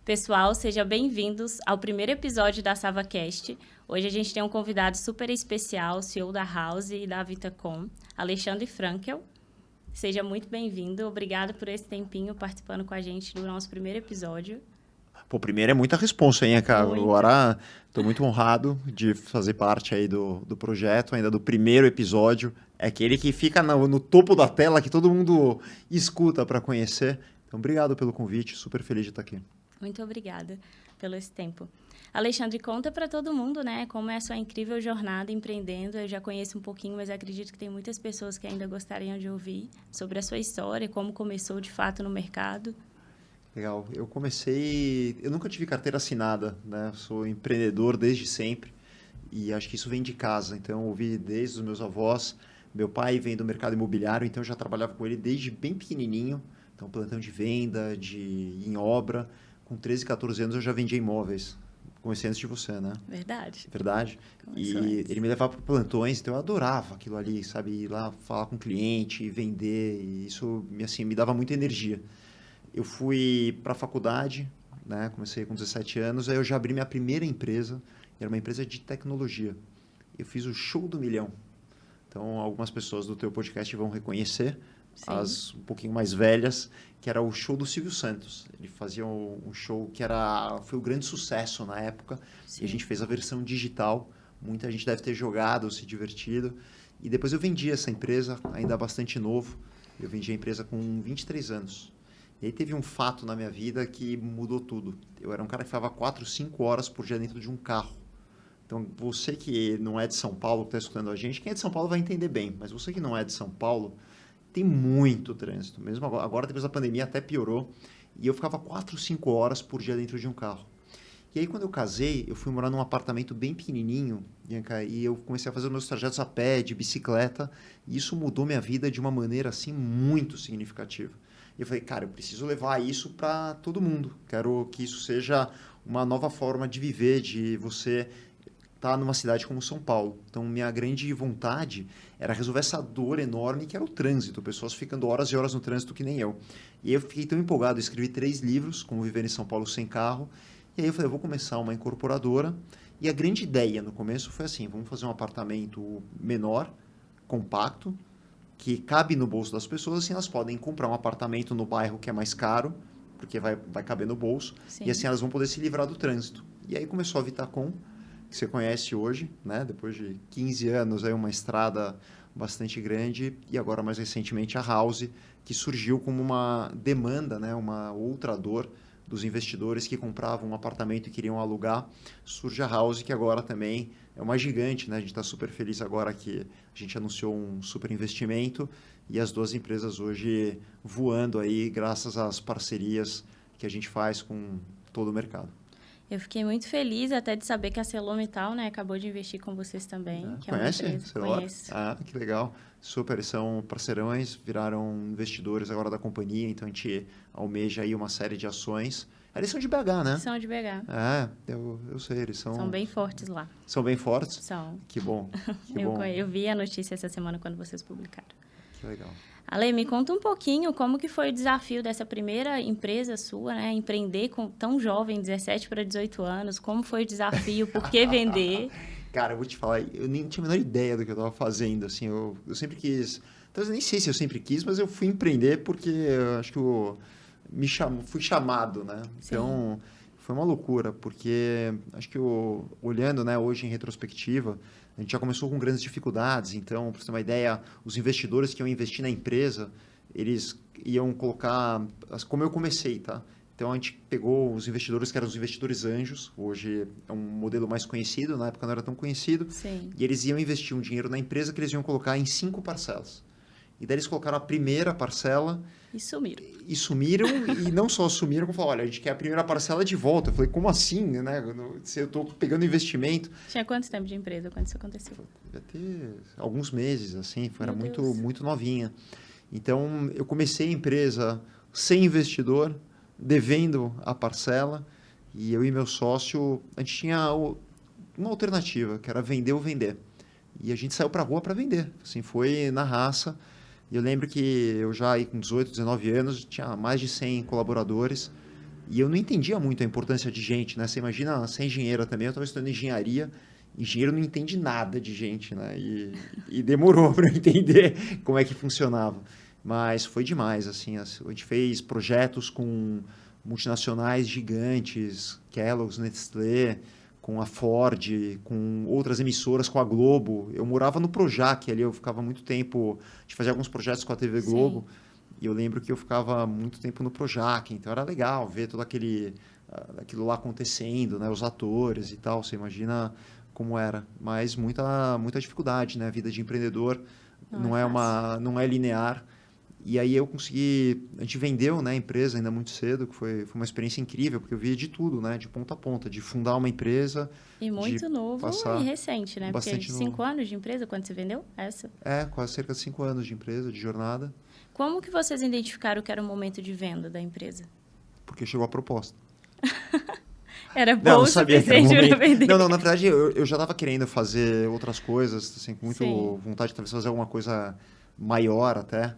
Pessoal, sejam bem-vindos ao primeiro episódio da SavaCast. Hoje a gente tem um convidado super especial, CEO da House e da Vitacom, Alexandre Frankel. Seja muito bem-vindo. Obrigado por esse tempinho participando com a gente do nosso primeiro episódio. Pô, primeiro é muita responsa, hein, cara? Muito. Agora estou muito honrado de fazer parte aí do projeto, ainda do primeiro episódio. É aquele que fica no topo da tela, que todo mundo escuta para conhecer. Então, obrigado pelo convite, super feliz de estar aqui. Muito obrigada pelo esse tempo. Alexandre, conta para todo mundo, né, como é a sua incrível jornada empreendendo. Eu já conheço um pouquinho, mas acredito que tem muitas pessoas que ainda gostariam de ouvir sobre a sua história, como começou de fato no mercado. Legal. Eu nunca tive carteira assinada, né? Sou empreendedor desde sempre e acho que isso vem de casa. Então, eu ouvi desde os meus avós. Meu pai vem do mercado imobiliário, então eu já trabalhava com ele desde bem pequenininho. Então, plantão de venda, em obra. Com 13, 14 anos eu já vendia imóveis. Comecei antes de você, né? Verdade. Verdade. Começou E antes. ele me levava para plantões, então eu adorava aquilo ali, sabe? Ir lá falar com o cliente, vender. E isso, assim, me dava muita energia. Eu fui para a faculdade, né? Comecei com 17 anos, aí eu já abri minha primeira empresa, era uma empresa de tecnologia. Eu fiz o Show do Milhão. Então, algumas pessoas do teu podcast vão reconhecer, Sim. as um pouquinho mais velhas, que era o show do Silvio Santos. Ele fazia um show que foi um grande sucesso na época, Sim. e a gente fez a versão digital. Muita gente deve ter jogado, se divertido. E depois eu vendi essa empresa, ainda bastante novo. Eu vendi a empresa com 23 anos. E aí teve um fato na minha vida que mudou tudo. Eu era um cara que ficava 4, 5 horas por dia dentro de um carro. Então, você que não é de São Paulo, que está escutando a gente, quem é de São Paulo vai entender bem. Mas você que não é de São Paulo, tem muito trânsito. Mesmo agora depois da pandemia, até piorou. E eu ficava 4, 5 horas por dia dentro de um carro. E aí, quando eu casei, eu fui morar num apartamento bem pequenininho, Bianca, e eu comecei a fazer os meus trajetos a pé, de bicicleta, e isso mudou minha vida de uma maneira, assim, muito significativa. E eu falei, cara, eu preciso levar isso para todo mundo. Quero que isso seja uma nova forma de viver, de você estar numa cidade como São Paulo. Então, minha grande vontade era resolver essa dor enorme que era o trânsito, pessoas ficando horas e horas no trânsito que nem eu. E aí eu fiquei tão empolgado, eu escrevi 3 livros, como Viver em São Paulo Sem Carro, e aí eu falei, eu vou começar uma incorporadora. E a grande ideia no começo foi assim, vamos fazer um apartamento menor, compacto, que cabe no bolso das pessoas, assim elas podem comprar um apartamento no bairro que é mais caro, porque vai caber no bolso, Sim. e assim elas vão poder se livrar do trânsito. E aí começou a Vitacom, que você conhece hoje, né? Depois de 15 anos, aí uma estrada bastante grande, e agora mais recentemente a House, que surgiu como uma demanda, né? Uma outra dor dos investidores que compravam um apartamento e queriam alugar. Surge a House, que agora também é uma gigante, né? A gente está super feliz agora que a gente anunciou um super investimento e as duas empresas hoje voando aí graças às parcerias que a gente faz com todo o mercado. Eu fiquei muito feliz até de saber que a Celomital, né, acabou de investir com vocês também, que é uma Conhece? empresa. Conheço. Ah, que legal. Super, eles são parceirões, viraram investidores agora da companhia, então a gente almeja aí uma série de ações. Eles são de BH, né? São de BH. É, eu sei, eles São bem fortes lá. São bem fortes? São. Que bom, que bom. Eu vi a notícia essa semana quando vocês publicaram. Que legal. Ale, me conta um pouquinho como que foi o desafio dessa primeira empresa sua, né? Empreender com tão jovem, 17 para 18 anos. Como foi o desafio? Por que vender? Cara, eu vou te falar, eu nem tinha a menor ideia do que eu estava fazendo, assim, eu sempre quis, então, eu nem sei se eu sempre quis, mas eu fui empreender porque eu acho que fui chamado, né? Sim. Então, foi uma loucura, porque acho que olhando, né, hoje em retrospectiva, a gente já começou com grandes dificuldades, então, para você ter uma ideia, os investidores que iam investir na empresa, eles iam colocar, como eu comecei, tá? Então, a gente pegou os investidores que eram os investidores anjos, hoje é um modelo mais conhecido, na época não era tão conhecido, Sim. e eles iam investir um dinheiro na empresa que eles iam colocar em 5 parcelas. E daí eles colocaram a primeira parcela. E sumiram. E não só sumiram, como falaram, olha, a gente quer a primeira parcela de volta. Eu falei, como assim, né? Se eu estou pegando investimento. Tinha quanto tempo de empresa quando isso aconteceu? Devia ter alguns meses, assim, era muito, Deus. muito novinha. Então, eu comecei a empresa sem investidor, devendo a parcela, e eu e meu sócio, a gente tinha uma alternativa, que era vender ou vender. E a gente saiu para a rua para vender. Assim, foi na raça. E eu lembro que eu já aí com 18, 19 anos, tinha mais de 100 colaboradores. E eu não entendia muito a importância de gente, né? Você imagina ser engenheira também, eu estava estudando engenharia, engenheiro não entende nada de gente, né? E demorou para eu entender como é que funcionava. Mas foi demais, assim, a gente fez projetos com multinacionais gigantes, Kellogg's, Nestlé, com a Ford, com outras emissoras, com a Globo. Eu morava no Projac ali, eu ficava muito tempo, a gente fazia alguns projetos com a TV Sim. Globo, e eu lembro que eu ficava muito tempo no Projac, então era legal ver todo aquilo lá acontecendo, né, os atores e tal, você imagina como era, mas muita dificuldade, né? A vida de empreendedor Não é fácil. não é linear. E aí a gente vendeu, né, a empresa ainda muito cedo, que foi uma experiência incrível, porque eu via de tudo, né, de ponta a ponta, de fundar uma empresa, E de muito novo e passar recente, né? Porque bastante no... 5 anos de empresa, quando você vendeu essa? Quase cerca de 5 anos de empresa, de jornada, Como que vocês identificaram que era o momento de venda da empresa? porque chegou a proposta. Era Não, bom não o sabia que era o suficiente para momento. vender. Não, na verdade, eu já estava querendo fazer outras coisas, assim, com muito Sim, vontade de talvez fazer alguma coisa maior até.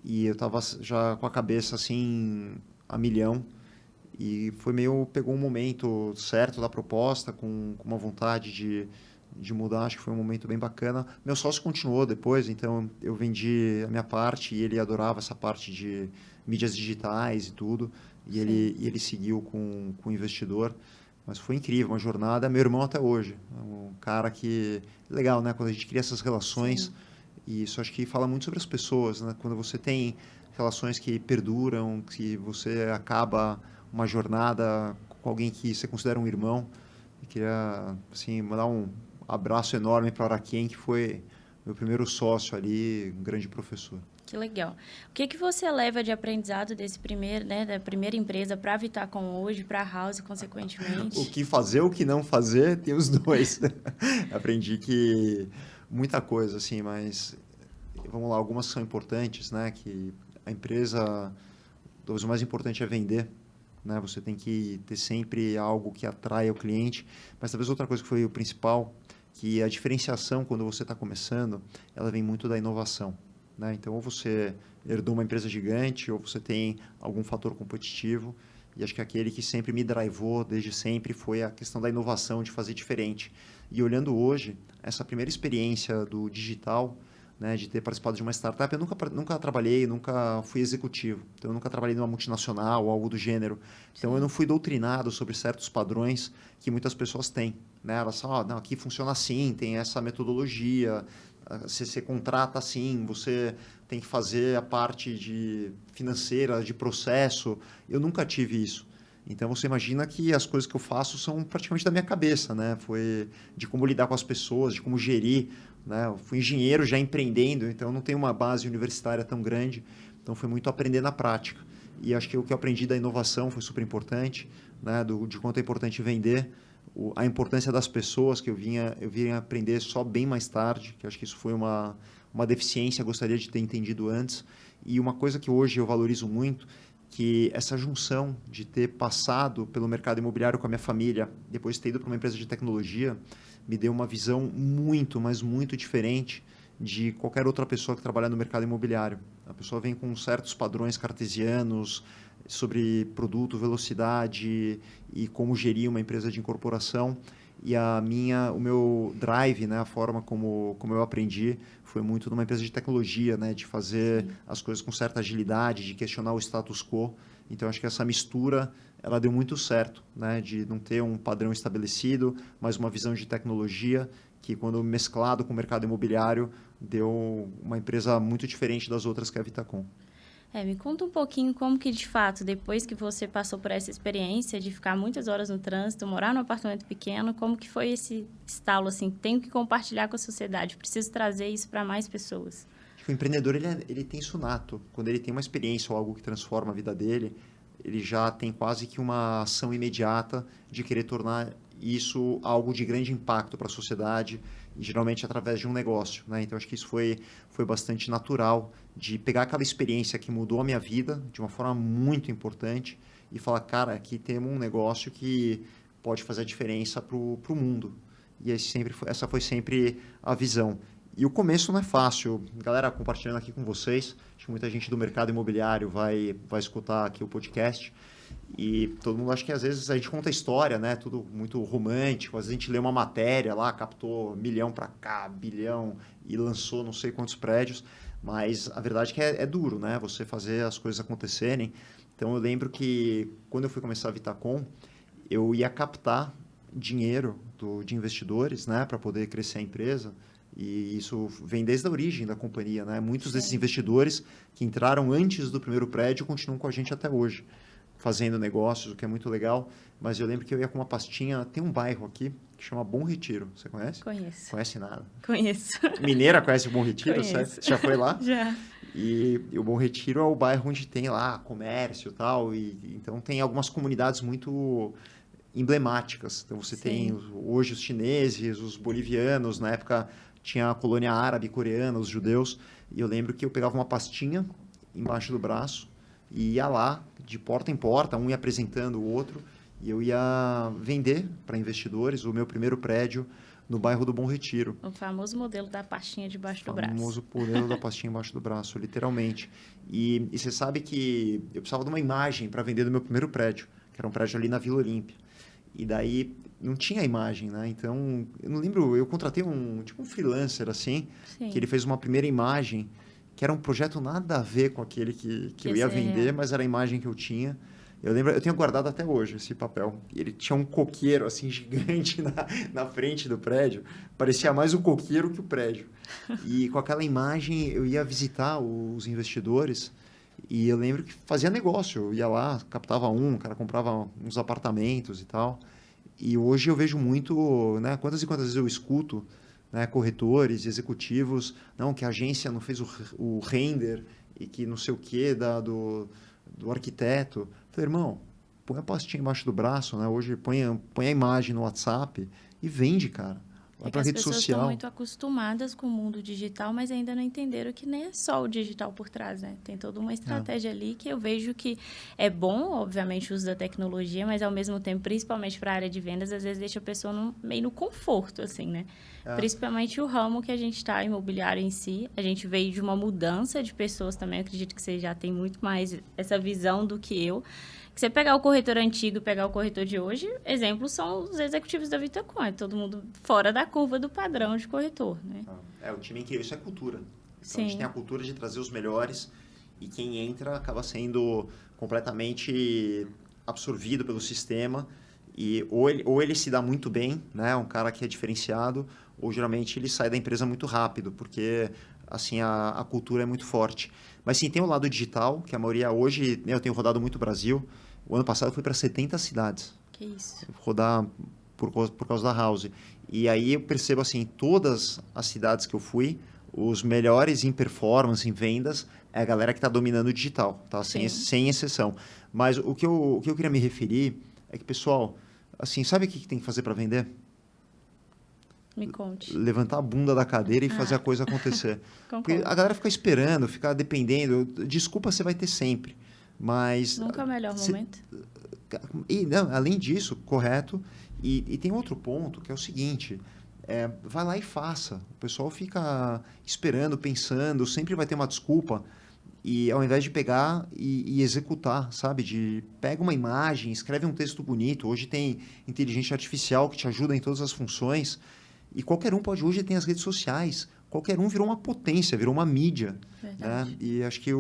E eu estava já com a cabeça, assim, a milhão. E pegou um momento certo da proposta, com uma vontade de mudar, acho que foi um momento bem bacana. Meu sócio continuou depois, então eu vendi a minha parte e ele adorava essa parte de mídias digitais e tudo. sim, E ele seguiu com o investidor. Mas foi incrível, uma jornada. Meu irmão até hoje. É um cara que... Legal, né? Quando a gente cria essas relações, sim. e isso acho que fala muito sobre as pessoas, né? Quando você tem relações que perduram, que você acaba uma jornada com alguém que você considera um irmão. Eu queria, assim, mandar um abraço enorme para o Araquém, que foi meu primeiro sócio ali, um grande professor. Que legal. O que que você leva de aprendizado desse primeiro, né, da primeira empresa para a Vitacom hoje, para a House, O consequentemente? que fazer, o que não fazer, tem os dois. Aprendi que muita coisa, assim, mas vamos lá, algumas são importantes, né? Que a empresa, talvez o mais importante é vender, né? Você tem que ter sempre algo que atraia o cliente, mas talvez outra coisa que foi o principal, que a diferenciação quando você está começando, ela vem muito da inovação, né? Então, ou você herdou uma empresa gigante, ou você tem algum fator competitivo, e acho que aquele que sempre me drivou desde sempre foi a questão da inovação, de fazer diferente. E olhando hoje, essa primeira experiência do digital, né, de ter participado de uma startup, eu nunca trabalhei, nunca fui executivo. Então, eu nunca trabalhei numa multinacional ou algo do gênero. Então, eu não Sim, fui doutrinado sobre certos padrões que muitas pessoas têm. Né? Elas falam, não, aqui funciona assim, tem essa metodologia, você contrata assim, você tem que fazer a parte de financeira, de processo. Eu nunca tive isso. Então você imagina que as coisas que eu faço são praticamente da minha cabeça, né? Foi de como lidar com as pessoas, de como gerir, né? Eu fui engenheiro já empreendendo, então eu não tenho uma base universitária tão grande. Então foi muito aprender na prática. E acho que o que eu aprendi da inovação foi super importante, né? De quanto é importante vender, a importância das pessoas que eu vinha aprender só bem mais tarde, que acho que isso foi uma deficiência, gostaria de ter entendido antes. E uma coisa que hoje eu valorizo muito, que essa junção de ter passado pelo mercado imobiliário com a minha família, depois de ter ido para uma empresa de tecnologia, me deu uma visão muito, mas muito diferente de qualquer outra pessoa que trabalha no mercado imobiliário. A pessoa vem com certos padrões cartesianos sobre produto, velocidade e como gerir uma empresa de incorporação. E o meu drive, né, a forma como eu aprendi, foi muito numa empresa de tecnologia, né, de fazer sim. as coisas com certa agilidade, de questionar o status quo. Então, acho que essa mistura, ela deu muito certo, né, de não ter um padrão estabelecido, mas uma visão de tecnologia que, quando mesclado com o mercado imobiliário, deu uma empresa muito diferente das outras que é a Vitacom. Me conta um pouquinho como que, de fato, depois que você passou por essa experiência de ficar muitas horas no trânsito, morar num apartamento pequeno, como que foi esse estalo, assim, tenho que compartilhar com a sociedade, preciso trazer isso para mais pessoas? Acho que o empreendedor ele tem isso nato. Quando ele tem uma experiência ou algo que transforma a vida dele, ele já tem quase que uma ação imediata de querer tornar isso algo de grande impacto para a sociedade, e geralmente através de um negócio, né? Então acho que isso foi bastante natural de pegar aquela experiência que mudou a minha vida de uma forma muito importante e falar, cara, aqui temos um negócio que pode fazer a diferença para o mundo. E essa foi sempre a visão. E o começo não é fácil. Galera, compartilhando aqui com vocês, acho que muita gente do mercado imobiliário vai escutar aqui o podcast. E todo mundo acha que às vezes a gente conta a história, né? Tudo muito romântico. Às vezes a gente lê uma matéria lá, captou 1 milhão para cá, bilhão e lançou não sei quantos prédios. Mas a verdade é que é duro, né? Você fazer as coisas acontecerem. Então eu lembro que quando eu fui começar a Vitacom, eu ia captar dinheiro de investidores, né? Para poder crescer a empresa. E isso vem desde a origem da companhia, né? Muitos desses Sim. investidores que entraram antes do primeiro prédio continuam com a gente até hoje, fazendo negócios, o que é muito legal. Mas eu lembro que eu ia com uma pastinha. Tem um bairro aqui que chama Bom Retiro. Você conhece? Conheço. Conhece nada. Conheço. Mineira conhece o Bom Retiro? Conheço. Você já foi lá? Já. E o Bom Retiro é o bairro onde tem lá comércio e tal. Então tem algumas comunidades muito emblemáticas. Então você tem Sim. hoje os chineses, os bolivianos, na época tinha a colônia árabe, coreana, os judeus. E eu lembro que eu pegava uma pastinha embaixo do braço e ia lá, de porta em porta, um ia apresentando o outro, e eu ia vender para investidores o meu primeiro prédio no bairro do Bom Retiro. O famoso modelo da pastinha debaixo do braço. Famoso modelo da pastinha embaixo do braço, literalmente. E você sabe que eu precisava de uma imagem para vender do meu primeiro prédio, que era um prédio ali na Vila Olímpia. E daí não tinha imagem, né? Então, eu não lembro, eu contratei tipo um freelancer assim, Sim. que ele fez uma primeira imagem, que era um projeto nada a ver com aquele que eu ia esse é vender, real. mas era a imagem que eu tinha. Eu lembro, eu tenho guardado até hoje esse papel. E ele tinha um coqueiro assim gigante na frente do prédio, parecia mais um coqueiro que o prédio. E com aquela imagem eu ia visitar os investidores e eu lembro que fazia negócio. Eu ia lá, captava o cara comprava uns apartamentos e tal. E hoje eu vejo muito, né? Quantas e quantas vezes eu escuto, né, corretores, executivos, não, que a agência não fez o render e que não sei o que do arquiteto. Eu falei, irmão, põe a pastinha embaixo do braço, né? Hoje põe a imagem no WhatsApp e vende, cara. Vai É que para as rede pessoas estão social. muito acostumadas com o mundo digital, mas ainda não entenderam que nem é só o digital por trás, né? Tem toda uma estratégia ali que eu vejo que é bom, obviamente, o uso da tecnologia, mas ao mesmo tempo, principalmente para a área de vendas, às vezes deixa a pessoa meio no conforto, assim, né? É. Principalmente o ramo que a gente está, imobiliário em si. A gente veio de uma mudança de pessoas também, eu acredito que você já tem muito mais essa visão do que eu. Que você pegar o corretor antigo e pegar o corretor de hoje, exemplos são os executivos da Vitacom, é todo mundo fora da curva do padrão de corretor, né? O time incrível, isso é cultura. Então a gente Sim. tem a cultura de trazer os melhores e quem entra acaba sendo completamente absorvido pelo sistema e ou ele se dá muito bem, né, um cara que é diferenciado, ou geralmente ele sai da empresa muito rápido, porque assim a cultura é muito forte. Mas sim, tem o lado digital, que a maioria hoje, né, eu tenho rodado muito o Brasil. O ano passado eu fui para 70 cidades. Que isso. Rodar por causa da House. E aí eu percebo assim, todas as cidades que eu fui, os melhores em performance, em vendas, é a galera que está dominando o digital, tá? Sem exceção. Mas o que eu queria me referir é que, pessoal, assim, sabe o que tem que fazer para vender? Me conte. Levantar a bunda da cadeira e fazer a coisa acontecer. Porque a galera fica esperando, fica dependendo. Desculpa você vai ter sempre, mas... Nunca é o melhor momento. E, não, além disso, correto. E tem outro ponto que é o seguinte: vai lá e faça. O pessoal fica esperando, pensando, sempre vai ter uma desculpa. E ao invés de pegar e executar, sabe? Pega uma imagem, escreve um texto bonito. Hoje tem inteligência artificial que te ajuda em todas as funções. E qualquer um pode, hoje tem as redes sociais. Qualquer um virou uma potência, virou uma mídia. Verdade. Né? E acho que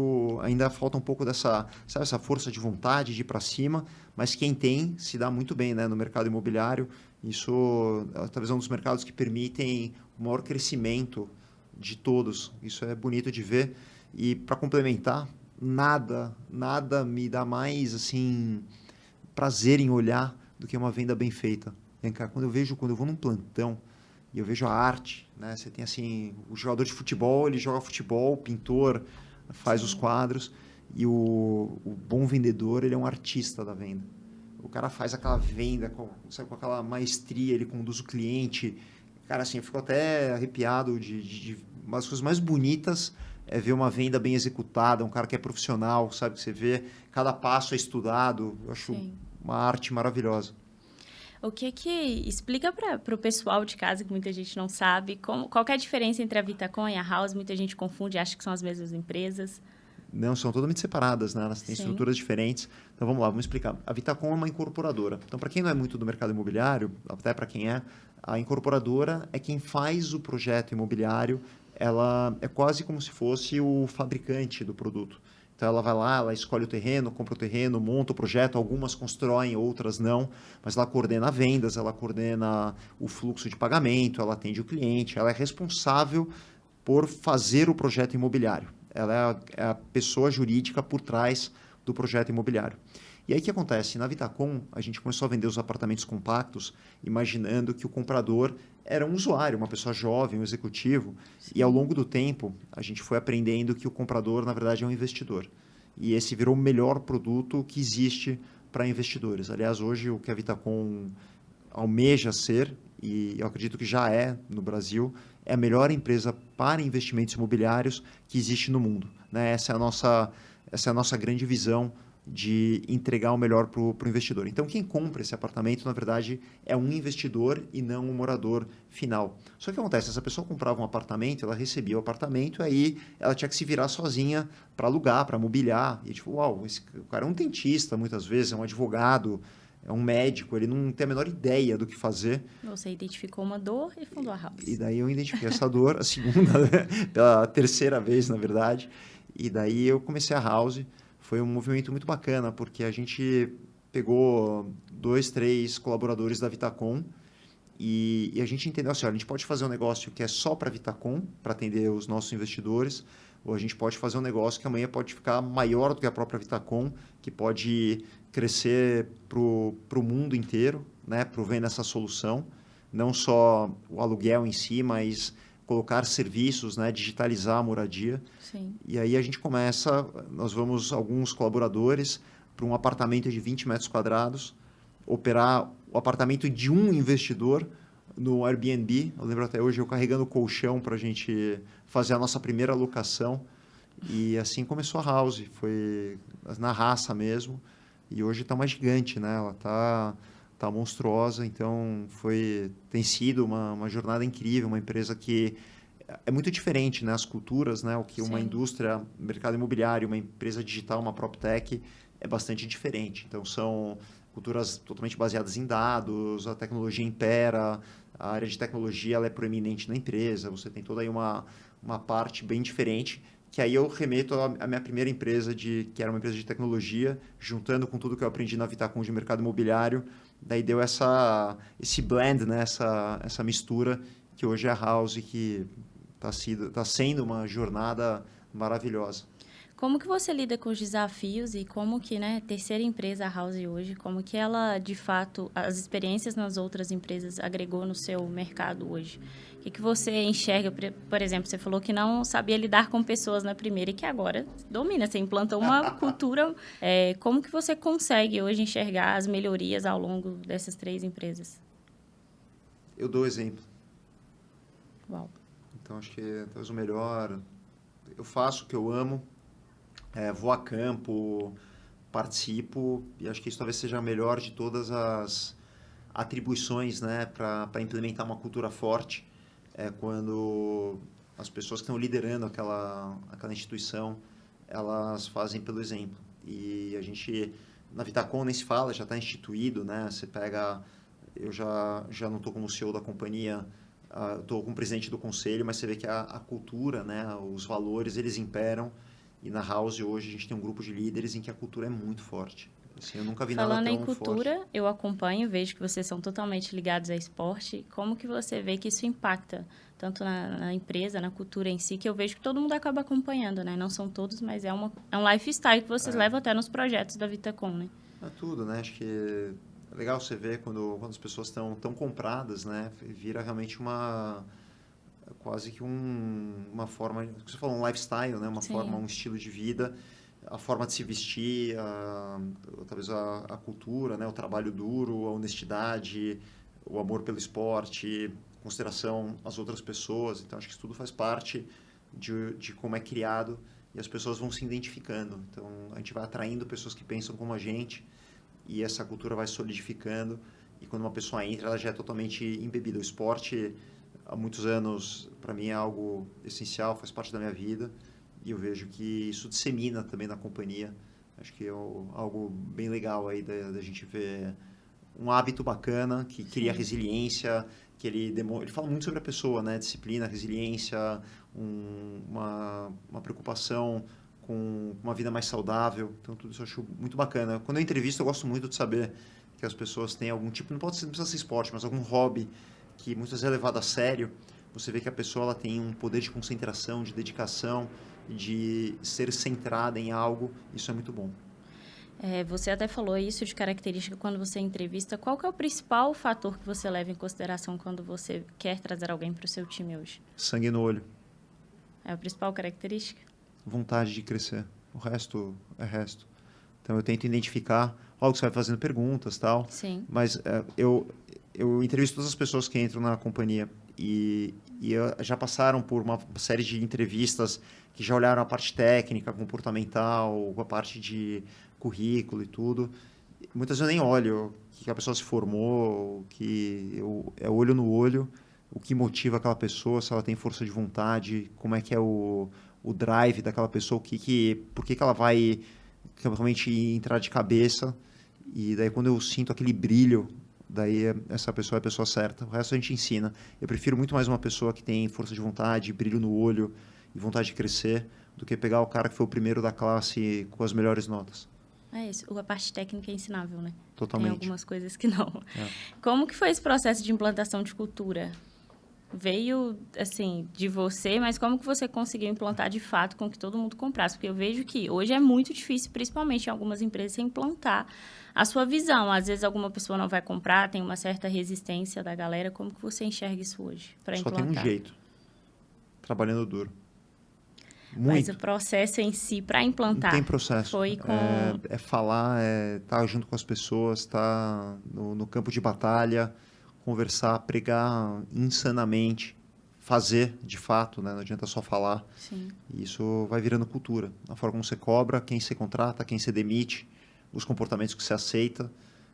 ainda falta um pouco dessa, sabe, essa força de vontade de ir para cima, mas quem tem se dá muito bem, né, no mercado imobiliário. Isso talvez é um dos mercados que permitem o maior crescimento de todos. Isso é bonito de ver. E para complementar, nada me dá mais assim prazer em olhar do que uma venda bem feita. Vem cá, quando eu vou num plantão e eu vejo a arte, né? Você tem assim, o jogador de futebol, ele joga futebol, o pintor faz os quadros e o bom vendedor, ele é um artista da venda. O cara faz aquela venda sabe, com aquela maestria, ele conduz o cliente. Cara, assim, eu fico até arrepiado de uma das coisas mais bonitas é ver uma venda bem executada, um cara que é profissional, sabe? Que você vê, cada passo é estudado. Eu acho uma arte maravilhosa. O que explica para o pessoal de casa, que muita gente não sabe, qual que é a diferença entre a Vitacom e a House? Muita gente confunde, acha que são as mesmas empresas. Não, são totalmente separadas, né? Elas têm Sim. estruturas diferentes. Então, vamos lá, vamos explicar. A Vitacom é uma incorporadora. Então, para quem não é muito do mercado imobiliário, até para quem é, a incorporadora é quem faz o projeto imobiliário. Ela é quase como se fosse o fabricante do produto. Então, ela vai lá, ela escolhe o terreno, compra o terreno, monta o projeto. Algumas constroem, outras não. Mas ela coordena vendas, ela coordena o fluxo de pagamento, ela atende o cliente. Ela é responsável por fazer o projeto imobiliário. Ela é a pessoa jurídica por trás do projeto imobiliário. E aí o que acontece? Na Vitacom, a gente começou a vender os apartamentos compactos, imaginando que o comprador era um usuário, uma pessoa jovem, um executivo. Sim. E ao longo do tempo, a gente foi aprendendo que o comprador, na verdade, é um investidor. E esse virou o melhor produto que existe para investidores. Aliás, hoje o que a Vitacom almeja ser, e eu acredito que já é no Brasil, é a melhor empresa para investimentos imobiliários que existe no mundo. Né? Essa é a nossa grande visão de entregar o melhor para o investidor. Então, quem compra esse apartamento, na verdade, é um investidor e não um morador final. Só que o que acontece? Essa pessoa comprava um apartamento, ela recebia o apartamento, aí ela tinha que se virar sozinha para alugar, para mobiliar. E tipo, uau, o cara é um dentista, muitas vezes, é um advogado, é um médico, ele não tem a menor ideia do que fazer. Você identificou uma dor e fundou a E House. daí eu identifiquei essa dor, a segunda, né? Pela terceira vez, na verdade. E daí eu comecei a House. Foi um movimento muito bacana, porque a gente pegou 2, 3 colaboradores da Vitacom e a gente entendeu assim, olha, a gente pode fazer um negócio que é só para a Vitacom, para atender os nossos investidores, ou a gente pode fazer um negócio que amanhã pode ficar maior do que a própria Vitacom, que pode crescer para o mundo inteiro, né, provendo essa solução. Não só o aluguel em si, mas colocar serviços, né, digitalizar a moradia. Sim. E aí a gente começa, nós vamos, alguns colaboradores, para um apartamento de 20 metros quadrados, operar o apartamento de um investidor no Airbnb. Eu lembro até hoje eu carregando colchão para a gente fazer a nossa primeira locação. E assim começou a House, foi na raça mesmo. E hoje está uma gigante, né? Ela tá monstruosa, então tem sido uma jornada incrível, uma empresa que é muito diferente, né? As culturas, né? O que uma Sim. indústria, mercado imobiliário, uma empresa digital, uma PropTech é bastante diferente. Então são culturas totalmente baseadas em dados, a tecnologia impera, a área de tecnologia ela é proeminente na empresa, você tem toda aí uma parte bem diferente, que aí eu remeto à minha primeira empresa, que era uma empresa de tecnologia, juntando com tudo que eu aprendi na Vitacom de mercado imobiliário, daí deu esse blend, né? essa mistura, que hoje é a House, que tá sendo uma jornada maravilhosa. Como que você lida com os desafios e como que, né, terceira empresa, a House hoje, como que ela, de fato, as experiências nas outras empresas agregou no seu mercado hoje? O que você enxerga, por exemplo, você falou que não sabia lidar com pessoas na primeira e que agora domina, você implantou uma cultura. Como que você consegue hoje enxergar as melhorias ao longo dessas três empresas? Eu dou exemplo. Uau. Então, acho que talvez o melhor... Eu faço o que eu amo, vou a campo, participo, e acho que isso talvez seja a melhor de todas as atribuições, né, para implementar uma cultura forte. É quando as pessoas que estão liderando aquela instituição, elas fazem pelo exemplo. E a gente, na Vitacom nem se fala, já está instituído, né? Você pega, eu já não estou como CEO da companhia, estou como presidente do conselho, mas você vê que a cultura, né, os valores, eles imperam. E na House hoje a gente tem um grupo de líderes em que a cultura é muito forte. Assim, eu nunca vi nada Falando em tão forte. cultura, eu acompanho, vejo que vocês são totalmente ligados a esporte. Como que você vê que isso impacta tanto na empresa, na cultura em si, que eu vejo que todo mundo acaba acompanhando, né? Não são todos, mas é um lifestyle que vocês levam até nos projetos da Vitacom, né? É tudo, né? Acho que é legal você ver quando as pessoas estão tão compradas, né? Vira realmente quase que uma forma, você falou, um lifestyle, né? Uma forma, Sim. um estilo de vida, a forma de se vestir, talvez a cultura, né? O trabalho duro, a honestidade, o amor pelo esporte, consideração às outras pessoas. Então, acho que isso tudo faz parte de como é criado e as pessoas vão se identificando. Então, a gente vai atraindo pessoas que pensam como a gente e essa cultura vai solidificando. E quando uma pessoa entra, ela já é totalmente embebida. O esporte, há muitos anos, para mim é algo essencial, faz parte da minha vida. E eu vejo que isso dissemina também na companhia. Acho que é algo bem legal aí da gente ver um hábito bacana que cria Sim. resiliência, que ele fala muito sobre a pessoa, né? Disciplina, resiliência, uma preocupação com uma vida mais saudável. Então, tudo isso eu acho muito bacana. Quando eu entrevisto, eu gosto muito de saber que as pessoas têm algum tipo, não precisa ser esporte, mas algum hobby que muitas vezes é levado a sério. Você vê que a pessoa ela tem um poder de concentração, de dedicação, de ser centrada em algo. Isso é muito bom. Você até falou isso de característica quando você entrevista. Qual que é o principal fator que você leva em consideração quando você quer trazer alguém para o seu time hoje? Sangue no olho. É a principal característica? Vontade de crescer. O resto é resto. Então eu tento identificar, óbvio que você vai fazendo perguntas, tal, Sim. mas eu entrevisto todas as pessoas que entram na companhia e já passaram por uma série de entrevistas que já olharam a parte técnica, comportamental, a parte de currículo e tudo. Muitas vezes eu nem olho o que a pessoa se formou, é olho no olho, o que motiva aquela pessoa, se ela tem força de vontade, como é que é o drive daquela pessoa, por que ela vai realmente entrar de cabeça. E daí quando eu sinto aquele brilho, daí essa pessoa é a pessoa certa. O resto a gente ensina. Eu prefiro muito mais uma pessoa que tem força de vontade, brilho no olho e vontade de crescer, do que pegar o cara que foi o primeiro da classe com as melhores notas. É isso. A parte técnica é ensinável, né? Totalmente. Tem algumas coisas que não. É. Como que foi esse processo de implantação de cultura? Veio, assim, de você, mas como que você conseguiu implantar de fato com que todo mundo comprasse? Porque eu vejo que hoje é muito difícil, principalmente em algumas empresas, você implantar a sua visão. Às vezes alguma pessoa não vai comprar, tem uma certa resistência da galera. Como que você enxerga isso hoje para Só implantar? tem um jeito. Trabalhando duro. Mas Muito. o processo em si, para implantar, Não tem processo. foi com... É falar, é estar junto com as pessoas, estar no campo de batalha, conversar, pregar insanamente, fazer de fato, né? Não adianta só falar. Sim. E isso vai virando cultura. A forma como você cobra, quem você contrata, quem você demite, os comportamentos que você aceita.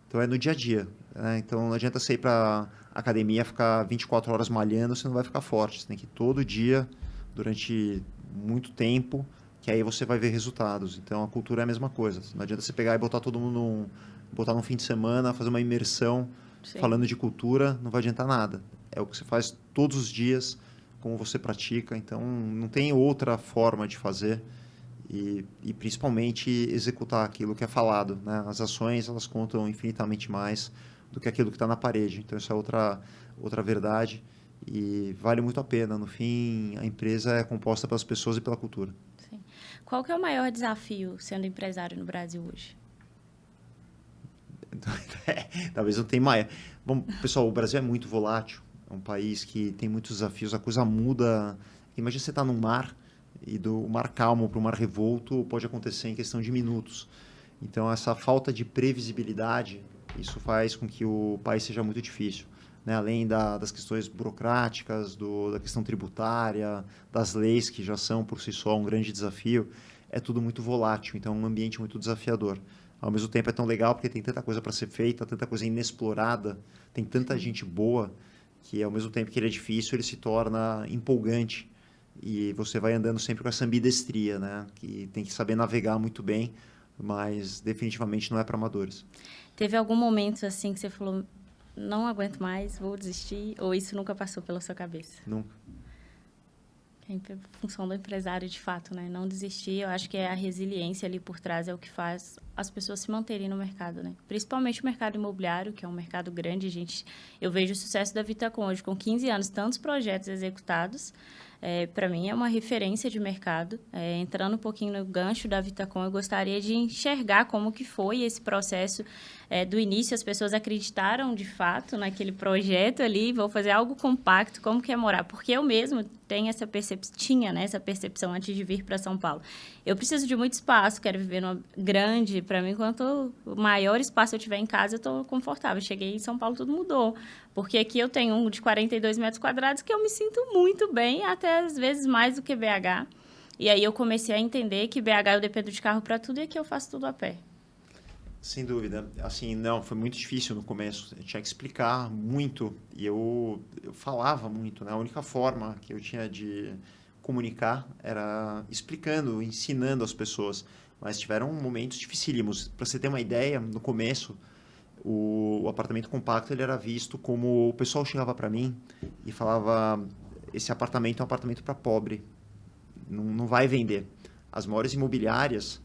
Então é no dia a dia. Né? Então não adianta você ir para academia, ficar 24 horas malhando, você não vai ficar forte. Você tem que ir todo dia, durante muito tempo, que aí você vai ver resultados. Então a cultura é a mesma coisa. Não adianta você pegar e botar todo mundo botar num fim de semana, fazer uma imersão Sim. falando de cultura, não vai adiantar nada. É o que você faz todos os dias, como você pratica. Então não tem outra forma de fazer e principalmente executar aquilo que é falado. Né? As ações elas contam infinitamente mais do que aquilo que está na parede. Então isso é outra verdade. E vale muito a pena. No fim, a empresa é composta pelas pessoas e pela cultura. Sim. Qual que é o maior desafio sendo empresário no Brasil hoje? Talvez não tenha mais. Bom, pessoal, o Brasil é muito volátil. É um país que tem muitos desafios. A coisa muda. Imagina você estar no mar e do mar calmo para o mar revolto pode acontecer em questão de minutos. Então, essa falta de previsibilidade, isso faz com que o país seja muito difícil. Né? Além das questões burocráticas, da questão tributária, das leis que já são por si só um grande desafio, é tudo muito volátil, então é um ambiente muito desafiador. Ao mesmo tempo é tão legal porque tem tanta coisa para ser feita, tanta coisa inexplorada, tem tanta gente boa que ao mesmo tempo que ele é difícil, ele se torna empolgante e você vai andando sempre com essa ambidestria, né? Que tem que saber navegar muito bem, mas definitivamente não é para amadores. Teve algum momento assim que você falou, não aguento mais, vou desistir, ou isso nunca passou pela sua cabeça? Nunca. A função do empresário, de fato, né? Não desistir, eu acho que é a resiliência ali por trás, é o que faz as pessoas se manterem no mercado, né? Principalmente o mercado imobiliário, que é um mercado grande, eu vejo o sucesso da Vitacom hoje, com 15 anos, tantos projetos executados, para mim é uma referência de mercado. Entrando um pouquinho no gancho da Vitacom, eu gostaria de enxergar como que foi esse processo do início. As pessoas acreditaram de fato naquele projeto ali, vou fazer algo compacto, como que é morar? Porque eu mesmo tenho tinha, né, essa percepção antes de vir para São Paulo. Eu preciso de muito espaço, quero viver numa grande, para mim, quanto maior espaço eu tiver em casa, eu estou confortável. Cheguei em São Paulo, tudo mudou. Porque aqui eu tenho um de 42 metros quadrados que eu me sinto muito bem, até às vezes mais do que BH. E aí eu comecei a entender que BH eu dependo de carro para tudo e aqui eu faço tudo a pé. Sem dúvida. Assim, não, foi muito difícil no começo. Eu tinha que explicar muito e eu falava muito, né? A única forma que eu tinha de comunicar, era explicando, ensinando as pessoas. Mas tiveram momentos dificílimos. Para você ter uma ideia, no começo, o apartamento compacto ele era visto como... O pessoal chegava para mim e falava, esse apartamento é um apartamento para pobre, não vai vender. As maiores imobiliárias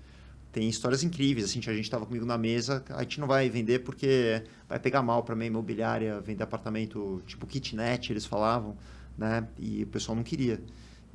têm histórias incríveis, assim, a gente estava comigo na mesa, a gente não vai vender porque vai pegar mal para minha imobiliária vender apartamento tipo kitnet, eles falavam, né? E o pessoal não queria.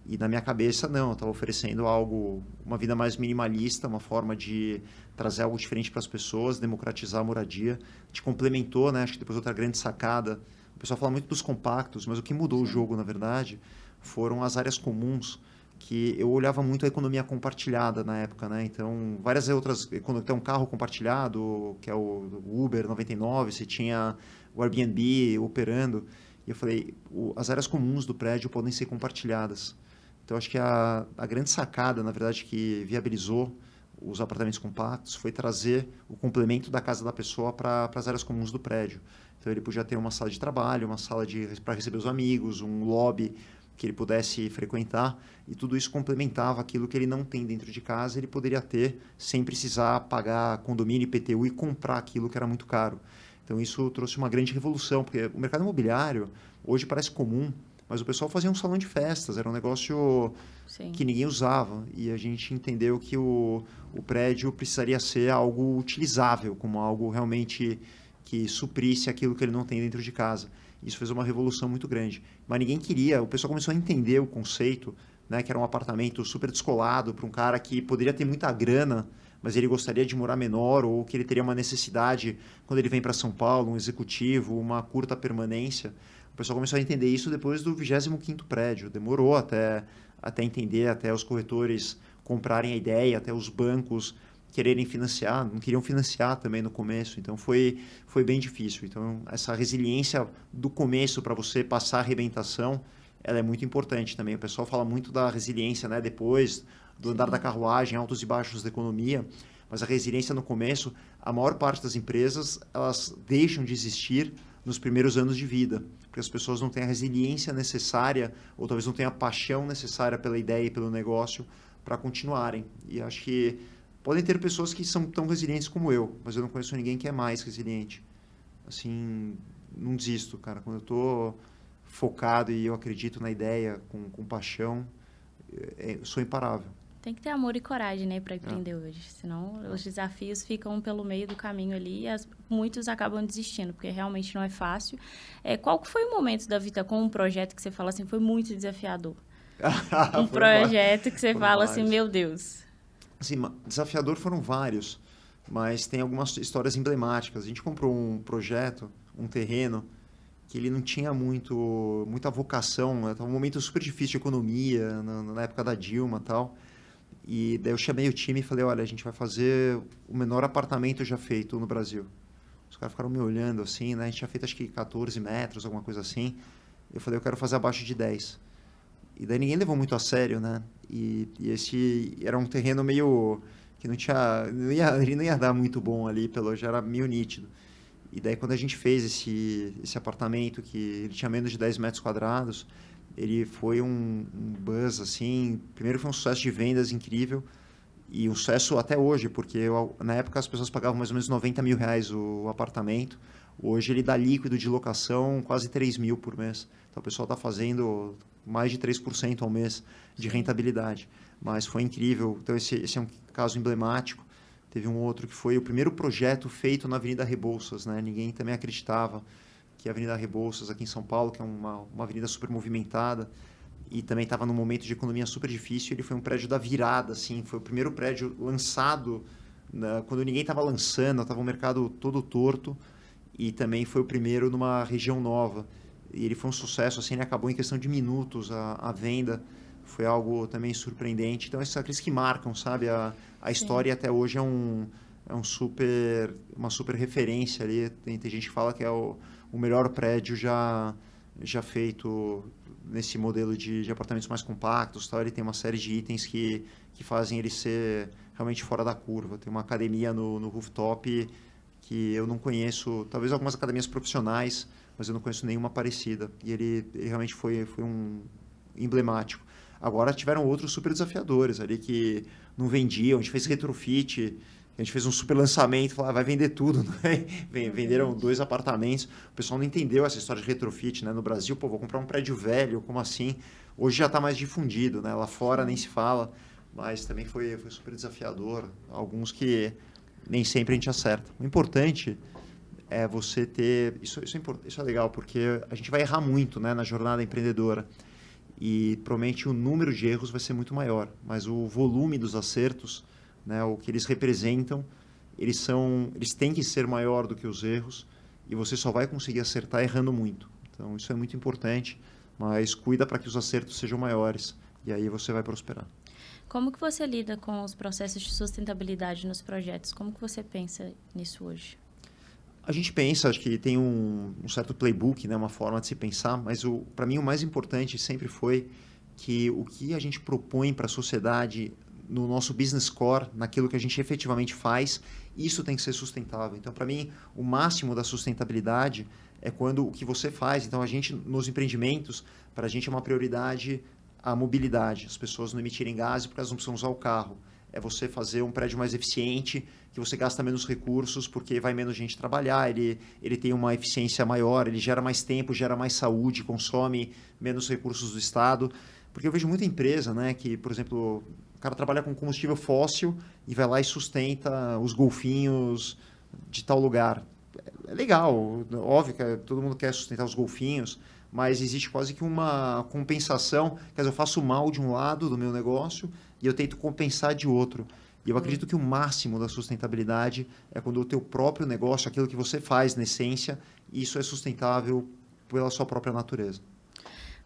E na minha cabeça, não, eu estava oferecendo algo, uma vida mais minimalista, uma forma de trazer algo diferente para as pessoas, democratizar a moradia. A gente complementou, né? Acho que depois outra grande sacada. O pessoal fala muito dos compactos, mas o que mudou o jogo, na verdade, foram as áreas comuns, que eu olhava muito a economia compartilhada na época, né? Então, várias outras, quando tem um carro compartilhado, que é o Uber 99, você tinha o Airbnb operando, e eu falei, as áreas comuns do prédio podem ser compartilhadas. Então, acho que a grande sacada, na verdade, que viabilizou os apartamentos compactos foi trazer o complemento da casa da pessoa para as áreas comuns do prédio. Então, ele podia ter uma sala de trabalho, uma sala para receber os amigos, um lobby que ele pudesse frequentar, e tudo isso complementava aquilo que ele não tem dentro de casa, ele poderia ter sem precisar pagar condomínio, IPTU e comprar aquilo que era muito caro. Então, isso trouxe uma grande revolução, porque o mercado imobiliário hoje parece comum, mas o pessoal fazia um salão de festas, era um negócio Sim. que ninguém usava. E a gente entendeu que o prédio precisaria ser algo utilizável, como algo realmente que suprisse aquilo que ele não tem dentro de casa. Isso fez uma revolução muito grande. Mas ninguém queria, o pessoal começou a entender o conceito, né, que era um apartamento super descolado para um cara que poderia ter muita grana, mas ele gostaria de morar menor, ou que ele teria uma necessidade, quando ele vem para São Paulo, um executivo, uma curta permanência. O pessoal começou a entender isso depois do 25º prédio. Demorou até entender, até os corretores comprarem a ideia, até os bancos quererem financiar, não queriam financiar também no começo, então foi bem difícil. Então, essa resiliência do começo para você passar a arrebentação, ela é muito importante também. O pessoal fala muito da resiliência, né, depois do andar da carruagem, altos e baixos da economia, mas a resiliência no começo, a maior parte das empresas, elas deixam de existir nos primeiros anos de vida, porque as pessoas não têm a resiliência necessária, ou talvez não tenham a paixão necessária pela ideia e pelo negócio para continuarem. E acho que podem ter pessoas que são tão resilientes como eu, mas eu não conheço ninguém que é mais resiliente. Assim, não desisto, cara. Quando eu estou focado e eu acredito na ideia com paixão, eu sou imparável. Tem que ter amor e coragem, né, para empreender hoje. Senão os desafios ficam pelo meio do caminho ali e muitos acabam desistindo, porque realmente não é fácil. Qual que foi o momento da Vita com um projeto que você fala assim, foi muito desafiador? Um projeto que você fala assim, meu Deus. Assim, desafiador foram vários, mas tem algumas histórias emblemáticas. A gente comprou um projeto, um terreno, que ele não tinha muita vocação, estava um momento super difícil de economia, na época da Dilma e tal. E daí eu chamei o time e falei, olha, a gente vai fazer o menor apartamento já feito no Brasil. Os caras ficaram me olhando assim, né? A gente tinha feito acho que 14 metros, alguma coisa assim. Eu falei, eu quero fazer abaixo de 10. E daí ninguém levou muito a sério, né? E esse era um terreno meio que não tinha, ele não ia dar muito bom ali, já era meio nítido. E daí quando a gente fez esse apartamento, que ele tinha menos de 10 metros quadrados, ele foi um buzz, assim, primeiro foi um sucesso de vendas incrível, e um sucesso até hoje, porque na época as pessoas pagavam mais ou menos 90 mil reais o apartamento, hoje ele dá líquido de locação quase 3 mil por mês. Então o pessoal está fazendo mais de 3% ao mês de rentabilidade. Mas foi incrível. Então esse é um caso emblemático. Teve um outro que foi o primeiro projeto feito na Avenida Rebouças, né? Ninguém também acreditava que a Avenida Rebouças aqui em São Paulo, que é uma avenida super movimentada, e também estava num momento de economia super difícil, ele foi um prédio da virada, assim, foi o primeiro prédio lançado quando ninguém estava lançando, estava o mercado todo torto, e também foi o primeiro numa região nova. E ele foi um sucesso, assim, ele acabou em questão de minutos a venda, foi algo também surpreendente. Então, esses aqueles que marcam, sabe? A história até hoje é uma super referência ali. Tem gente que fala que é o melhor prédio já feito nesse modelo de apartamentos mais compactos. Tal. Ele tem uma série de itens que fazem ele ser realmente fora da curva. Tem uma academia no rooftop que eu não conheço, talvez algumas academias profissionais, mas eu não conheço nenhuma parecida. E ele realmente foi um emblemático. Agora tiveram outros super desafiadores ali que não vendiam, a gente fez retrofit, a gente fez um super lançamento, falou, vai vender tudo, né? Venderam 2 apartamentos, o pessoal não entendeu essa história de retrofit, né? No Brasil, pô, vou comprar um prédio velho, como assim? Hoje já está mais difundido, né? Lá fora nem se fala, mas também foi super desafiador, alguns que nem sempre a gente acerta. O importante é você ter, isso é legal, porque a gente vai errar muito, né, na jornada empreendedora, e provavelmente o número de erros vai ser muito maior, mas o volume dos acertos, né, o que eles representam, eles têm que ser maior do que os erros, e você só vai conseguir acertar errando muito. Então isso é muito importante, mas cuida para que os acertos sejam maiores, e aí você vai prosperar. Como que você lida com os processos de sustentabilidade nos projetos? Como que você pensa nisso hoje? A gente pensa, acho que tem um certo playbook, né, uma forma de se pensar, mas para mim o mais importante sempre foi que o que a gente propõe para a sociedade no nosso business core, naquilo que a gente efetivamente faz, isso tem que ser sustentável. Então, para mim, o máximo da sustentabilidade é quando o que você faz. Então, a gente, nos empreendimentos, para a gente é uma prioridade a mobilidade, as pessoas não emitirem gases porque elas não precisam usar o carro. É você fazer um prédio mais eficiente, que você gasta menos recursos porque vai menos gente trabalhar, ele tem uma eficiência maior, ele gera mais tempo, gera mais saúde, consome menos recursos do Estado. Porque eu vejo muita empresa, né, que, por exemplo, o cara trabalha com combustível fóssil e vai lá e sustenta os golfinhos de tal lugar. É legal, óbvio que todo mundo quer sustentar os golfinhos, mas existe quase que uma compensação. Quer dizer, eu faço mal de um lado do meu negócio e eu tento compensar de outro. E eu acredito que o máximo da sustentabilidade é quando o teu próprio negócio, aquilo que você faz na essência, isso é sustentável pela sua própria natureza.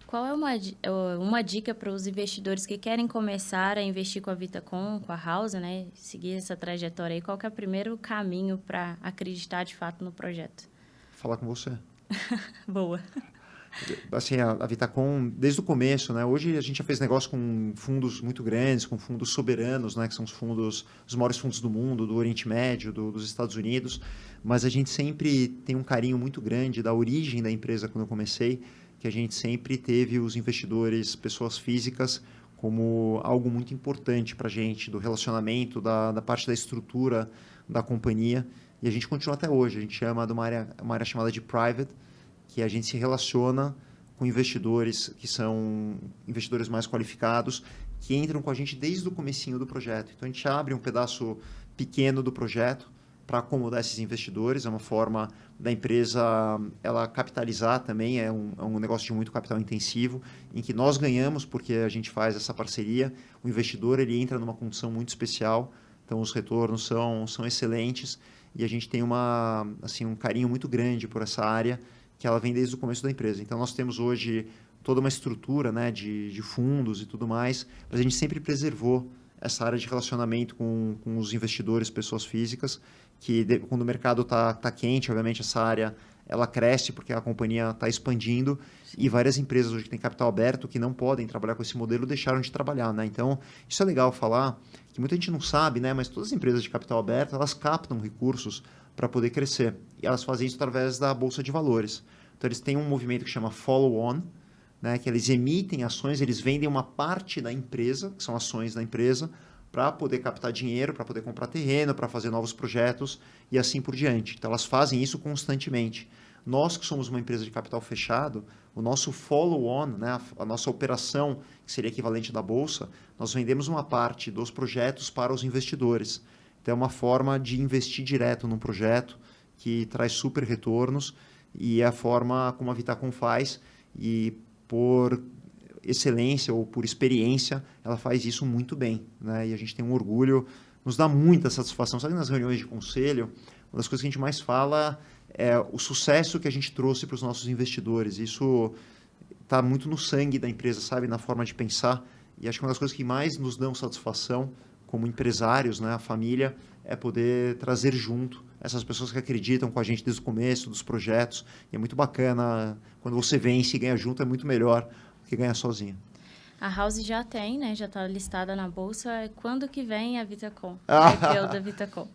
Qual é uma dica para os investidores que querem começar a investir com a Vitacom, com a House, né? Seguir essa trajetória aí. Qual que é o primeiro caminho para acreditar de fato no projeto? Falar com você. Boa. Assim, a Vitacom, desde o começo, né? Hoje a gente já fez negócio com fundos muito grandes, com fundos soberanos, né? Que são os maiores fundos do mundo, do Oriente Médio, dos Estados Unidos. Mas a gente sempre tem um carinho muito grande da origem da empresa quando eu comecei, que a gente sempre teve os investidores, pessoas físicas, como algo muito importante para a gente, do relacionamento, da parte da estrutura da companhia. E a gente continua até hoje. A gente chama de uma área chamada de private, que a gente se relaciona com investidores que são investidores mais qualificados, que entram com a gente desde o comecinho do projeto. Então, a gente abre um pedaço pequeno do projeto para acomodar esses investidores. É uma forma da empresa ela capitalizar também, é um negócio de muito capital intensivo, em que nós ganhamos porque a gente faz essa parceria. O investidor ele entra numa condição muito especial, então os retornos são excelentes e a gente tem um carinho muito grande por essa área, que ela vem desde o começo da empresa. Então, nós temos hoje toda uma estrutura, né, de fundos e tudo mais, mas a gente sempre preservou essa área de relacionamento com os investidores, pessoas físicas, que quando o mercado está quente, obviamente, essa área ela cresce porque a companhia está expandindo. Sim. E várias empresas hoje que têm capital aberto, que não podem trabalhar com esse modelo, deixaram de trabalhar. Né? Então, isso é legal falar, que muita gente não sabe, né, mas todas as empresas de capital aberto, elas captam recursos para poder crescer. E elas fazem isso através da Bolsa de Valores. Então, eles têm um movimento que chama follow-on, né, que eles emitem ações, eles vendem uma parte da empresa, que são ações da empresa, para poder captar dinheiro, para poder comprar terreno, para fazer novos projetos e assim por diante. Então, elas fazem isso constantemente. Nós, que somos uma empresa de capital fechado, o nosso follow-on, né, a nossa operação, que seria equivalente da Bolsa, nós vendemos uma parte dos projetos para os investidores. Então, é uma forma de investir direto num projeto que traz super retornos e é a forma como a Vitacom faz e por excelência ou por experiência, ela faz isso muito bem. Né? E a gente tem um orgulho, nos dá muita satisfação. Sabe, nas reuniões de conselho, uma das coisas que a gente mais fala é o sucesso que a gente trouxe para os nossos investidores. Isso está muito no sangue da empresa, sabe, na forma de pensar. E acho que uma das coisas que mais nos dão satisfação como empresários, né, a família, é poder trazer junto essas pessoas que acreditam com a gente desde o começo dos projetos. E é muito bacana, quando você vence e ganha junto, é muito melhor do que ganhar sozinho. A House já tem, né? Já está listada na Bolsa. Quando que vem a Vitacom? A IPO da Vitacom.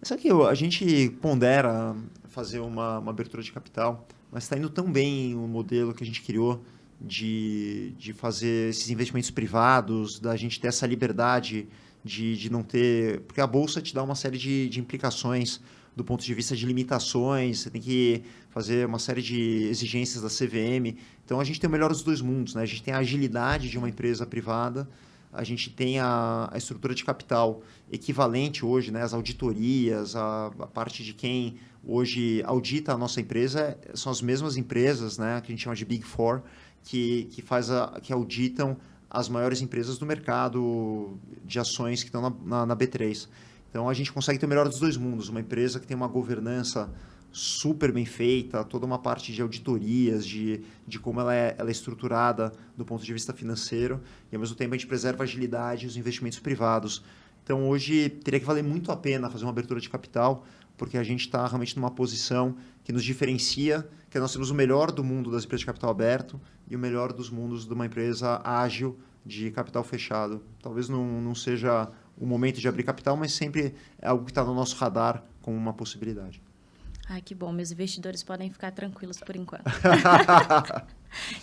Sabe que a gente pondera fazer uma abertura de capital, mas está indo tão bem o modelo que a gente criou de fazer esses investimentos privados, da gente ter essa liberdade de não ter... Porque a Bolsa te dá uma série de implicações do ponto de vista de limitações, você tem que fazer uma série de exigências da CVM. Então, a gente tem o melhor dos dois mundos, né? A gente tem a agilidade de uma empresa privada, a gente tem a estrutura de capital equivalente hoje, né? As auditorias, a parte de quem hoje audita a nossa empresa são as mesmas empresas, né? Que a gente chama de Big Four, que auditam as maiores empresas do mercado de ações que estão na B3. Então, a gente consegue ter o melhor dos dois mundos. Uma empresa que tem uma governança super bem feita, toda uma parte de auditorias, de como ela é estruturada do ponto de vista financeiro, e ao mesmo tempo a gente preserva a agilidade e os investimentos privados. Então, hoje, teria que valer muito a pena fazer uma abertura de capital, porque a gente está realmente numa posição que nos diferencia, que nós temos o melhor do mundo das empresas de capital aberto e o melhor dos mundos de uma empresa ágil de capital fechado. Talvez não seja o momento de abrir capital, mas sempre é algo que está no nosso radar como uma possibilidade. Ai, que bom. Meus investidores podem ficar tranquilos por enquanto.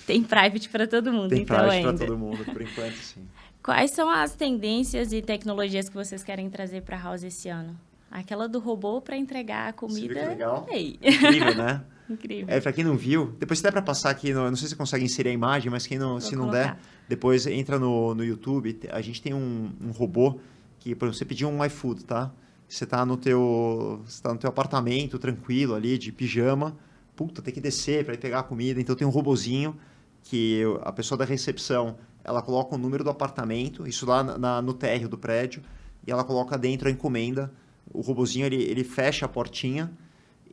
Tem private para todo mundo, Tem então private ainda. para todo mundo, por enquanto, sim. Quais são as tendências e tecnologias que vocês querem trazer para a House esse ano? Aquela do robô para entregar a comida. Você viu que legal? Ei. Incrível, né? Incrível. Para quem não viu, depois se der para passar aqui, não sei se você consegue inserir a imagem, mas se não der, depois entra no YouTube. A gente tem um robô que, por exemplo, você pediu um iFood, tá? Você está no teu apartamento, tranquilo ali, de pijama. Puta, tem que descer para ir pegar a comida. Então tem um robozinho que a pessoa da recepção, ela coloca o número do apartamento, isso lá no térreo do prédio, e ela coloca dentro a encomenda. O robozinho, ele fecha a portinha,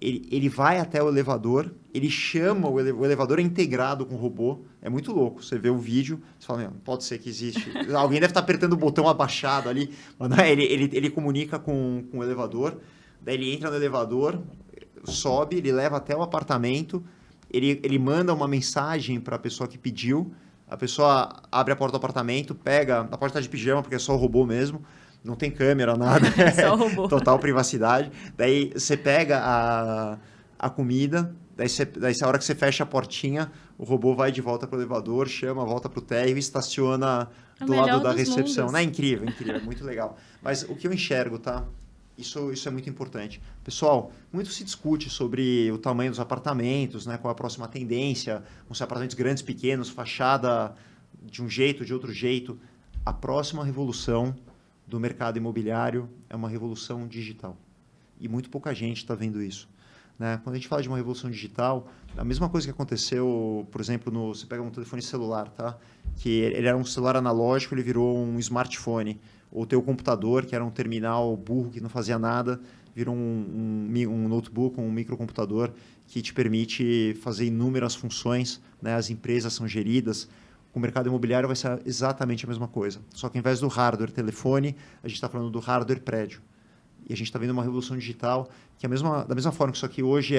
ele vai até o elevador, ele chama, o elevador é integrado com o robô. É muito louco. Você vê o vídeo, você fala, não pode ser que existe. Alguém deve estar apertando o botão abaixado ali. Mas não, ele comunica com o elevador, daí ele entra no elevador, sobe, ele leva até o apartamento, ele manda uma mensagem para a pessoa que pediu, a pessoa abre a porta do apartamento, pega, a porta está de pijama, porque é só o robô mesmo, não tem câmera, nada. Só o robô. Total privacidade. Daí você pega a comida, daí a hora que você fecha a portinha, o robô vai de volta para o elevador, chama, volta para o térreo e estaciona do lado da recepção. Não é incrível, incrível, é muito legal. Mas o que eu enxergo, tá? Isso é muito importante. Pessoal, muito se discute sobre o tamanho dos apartamentos, né? Qual a próxima tendência, vão ser apartamentos grandes, pequenos, fachada de um jeito, de outro jeito. A próxima revolução do mercado imobiliário é uma revolução digital. E muito pouca gente está vendo isso. Né? Quando a gente fala de uma revolução digital, a mesma coisa que aconteceu, por exemplo, você pega um telefone celular, tá? Que ele era um celular analógico, ele virou um smartphone. Ou teu computador, que era um terminal burro que não fazia nada, virou um notebook, um microcomputador que te permite fazer inúmeras funções. Né? As empresas são geridas. Com o mercado imobiliário vai ser exatamente a mesma coisa. Só que ao invés do hardware telefone, a gente está falando do hardware prédio. E a gente está vendo uma revolução digital que da mesma forma que isso aqui hoje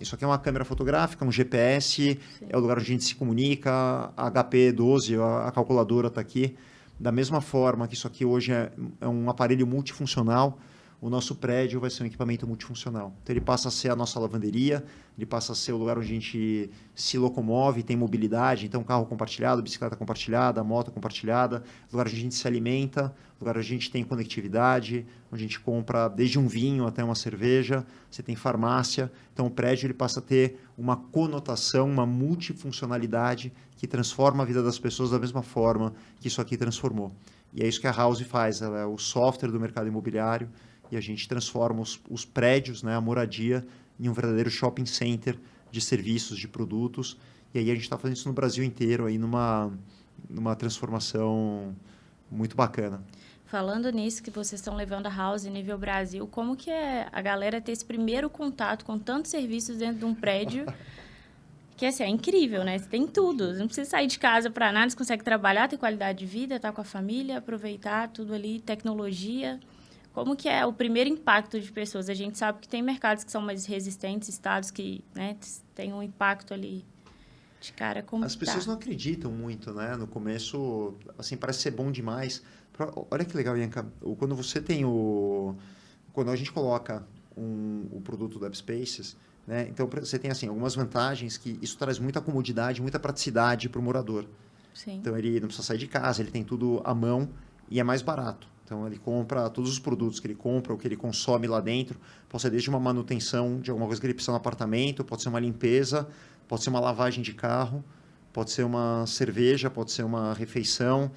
isso aqui é uma câmera fotográfica, um GPS, sim, é o lugar onde a gente se comunica, a HP12, a calculadora está aqui. Da mesma forma que isso aqui hoje é um aparelho multifuncional, o nosso prédio vai ser um equipamento multifuncional. Então, ele passa a ser a nossa lavanderia, ele passa a ser o lugar onde a gente se locomove, tem mobilidade, então carro compartilhado, bicicleta compartilhada, moto compartilhada, lugar onde a gente se alimenta, lugar onde a gente tem conectividade, onde a gente compra desde um vinho até uma cerveja, você tem farmácia. Então, o prédio ele passa a ter uma conotação, uma multifuncionalidade que transforma a vida das pessoas da mesma forma que isso aqui transformou. E é isso que a House faz, ela é o software do mercado imobiliário, e a gente transforma os prédios, né, a moradia, em um verdadeiro shopping center de serviços, de produtos. E aí a gente está fazendo isso no Brasil inteiro, aí numa transformação muito bacana. Falando nisso, que vocês estão levando a House nível Brasil, como que é a galera ter esse primeiro contato com tantos serviços dentro de um prédio? Que assim, é incrível, né? Você tem tudo. Você não precisa sair de casa para nada, você consegue trabalhar, ter qualidade de vida, estar com a família, aproveitar tudo ali, tecnologia. Como que é o primeiro impacto de pessoas? A gente sabe que tem mercados que são mais resistentes, estados que, né, têm um impacto ali de cara. Como as pessoas não acreditam muito, né? No começo, assim, parece ser bom demais. Olha que legal, Ianca. Quando a gente coloca o produto do AppSpaces, né? Então, você tem assim, algumas vantagens que isso traz muita comodidade, muita praticidade para o morador. Sim. Então, ele não precisa sair de casa, ele tem tudo à mão e é mais barato. Então, ele compra todos os produtos que ele compra, o que ele consome lá dentro. Pode ser desde uma manutenção de alguma coisa que ele precisa no apartamento, pode ser uma limpeza, pode ser uma lavagem de carro, pode ser uma cerveja, pode ser uma refeição,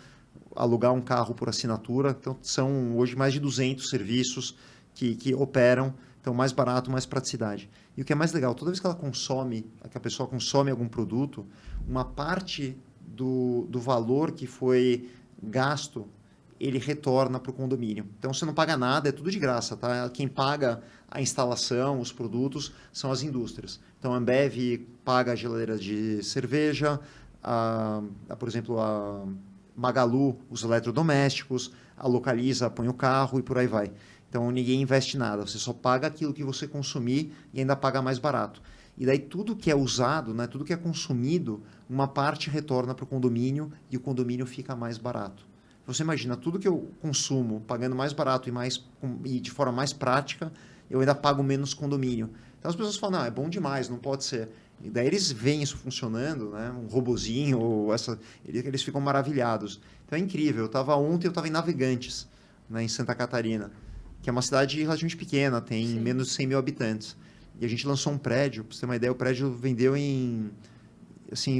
alugar um carro por assinatura. Então, são hoje mais de 200 serviços que operam. Então, mais barato, mais praticidade. E o que é mais legal, toda vez que ela consome, que a pessoa consome algum produto, uma parte do valor que foi gasto, ele retorna para o condomínio. Então, você não paga nada, é tudo de graça, tá? Quem paga a instalação, os produtos, são as indústrias. Então, a Ambev paga a geladeira de cerveja, por exemplo, a Magalu, os eletrodomésticos, a Localiza põe o carro e por aí vai. Então, ninguém investe nada, você só paga aquilo que você consumir e ainda paga mais barato. E daí tudo que é usado, né, tudo que é consumido, uma parte retorna para o condomínio e o condomínio fica mais barato. Você imagina, tudo que eu consumo pagando mais barato e de forma mais prática, eu ainda pago menos condomínio. Então as pessoas falam, não, é bom demais, não pode ser. E daí eles veem isso funcionando, né? Um robozinho, eles ficam maravilhados. Então é incrível. Ontem eu estava em Navegantes, né, em Santa Catarina, que é uma cidade relativamente pequena, tem Sim. menos de 100 mil habitantes. E a gente lançou um prédio, para você ter uma ideia, o prédio vendeu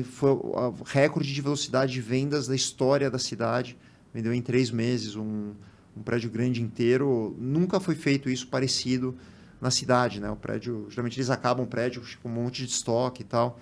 foi o recorde de velocidade de vendas da história da cidade. Vendeu em 3 meses um prédio grande inteiro. Nunca foi feito isso parecido na cidade, né? O prédio, geralmente eles acabam o prédio com um monte de estoque e tal.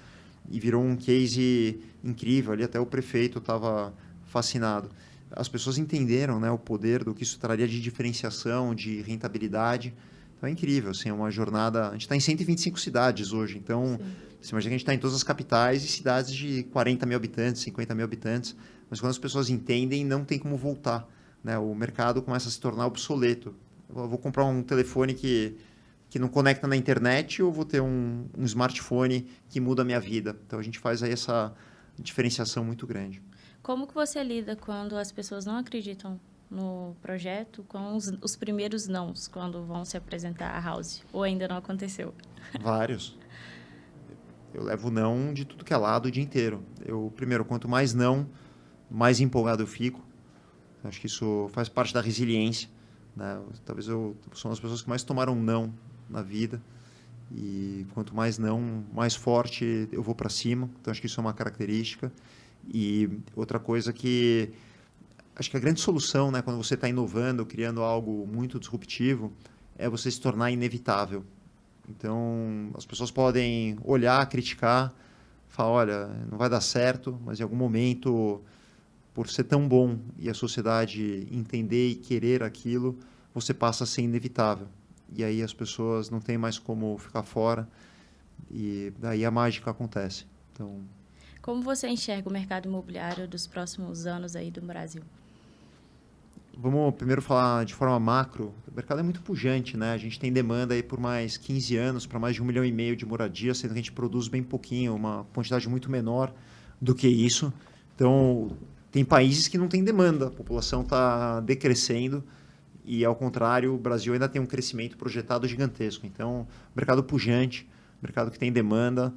E virou um case incrível. Ali até o prefeito estava fascinado. As pessoas entenderam, né, o poder do que isso traria de diferenciação, de rentabilidade. Então é incrível, assim, é uma jornada... A gente está em 125 cidades hoje, então Sim. você imagina que a gente está em todas as capitais e cidades de 40 mil habitantes, 50 mil habitantes, mas quando as pessoas entendem, não tem como voltar, né? O mercado começa a se tornar obsoleto. Eu vou comprar um telefone que não conecta na internet ou vou ter um smartphone que muda a minha vida? Então a gente faz aí essa diferenciação muito grande. Como que você lida quando as pessoas não acreditam no projeto, com os primeiros nãos, quando vão se apresentar à House? Ou ainda não aconteceu? Vários. Eu levo não de tudo que é lado o dia inteiro. Primeiro, quanto mais não, mais empolgado eu fico. Acho que isso faz parte da resiliência, né? Talvez eu sou uma das pessoas que mais tomaram não na vida. E quanto mais não, mais forte eu vou para cima. Então acho que isso é uma característica. E outra coisa que acho que a grande solução, né, quando você está inovando, criando algo muito disruptivo, é você se tornar inevitável. Então, as pessoas podem olhar, criticar, falar, olha, não vai dar certo, mas em algum momento, por ser tão bom e a sociedade entender e querer aquilo, você passa a ser inevitável. E aí as pessoas não têm mais como ficar fora e daí a mágica acontece. Então, Como você enxerga o mercado imobiliário dos próximos anos aí do Brasil? vamos primeiro falar de forma macro. O mercado é muito pujante, né? A gente tem demanda aí por mais 15 anos para mais de 1,5 milhão de moradias, sendo que a gente produz bem pouquinho, uma quantidade muito menor do que isso. Então, tem países que não têm demanda, a população está decrescendo e, ao contrário, o Brasil ainda tem um crescimento projetado gigantesco. Então, mercado pujante, mercado que tem demanda.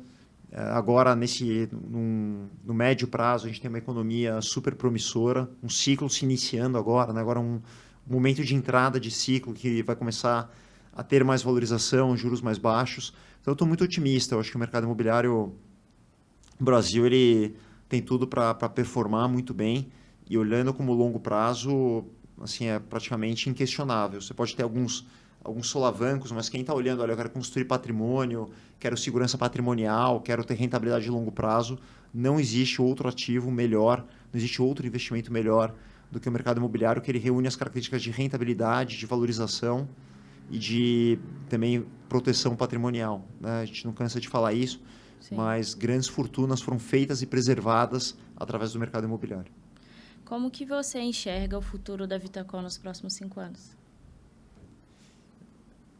Agora, no médio prazo, a gente tem uma economia super promissora, um ciclo se iniciando agora, né? Agora um momento de entrada de ciclo que vai começar a ter mais valorização, juros mais baixos. Então, eu estou muito otimista. Eu acho que o mercado imobiliário no Brasil ele tem tudo para performar muito bem e olhando como longo prazo, assim, é praticamente inquestionável. Você pode ter alguns solavancos, mas quem está olhando, olha, eu quero construir patrimônio, quero segurança patrimonial, quero ter rentabilidade de longo prazo, não existe outro ativo melhor, não existe outro investimento melhor do que o mercado imobiliário, que ele reúne as características de rentabilidade, de valorização e de também proteção patrimonial, né? A gente não cansa de falar isso, Sim. mas grandes fortunas foram feitas e preservadas através do mercado imobiliário. Como que você enxerga o futuro da Vitacom nos próximos 5 anos?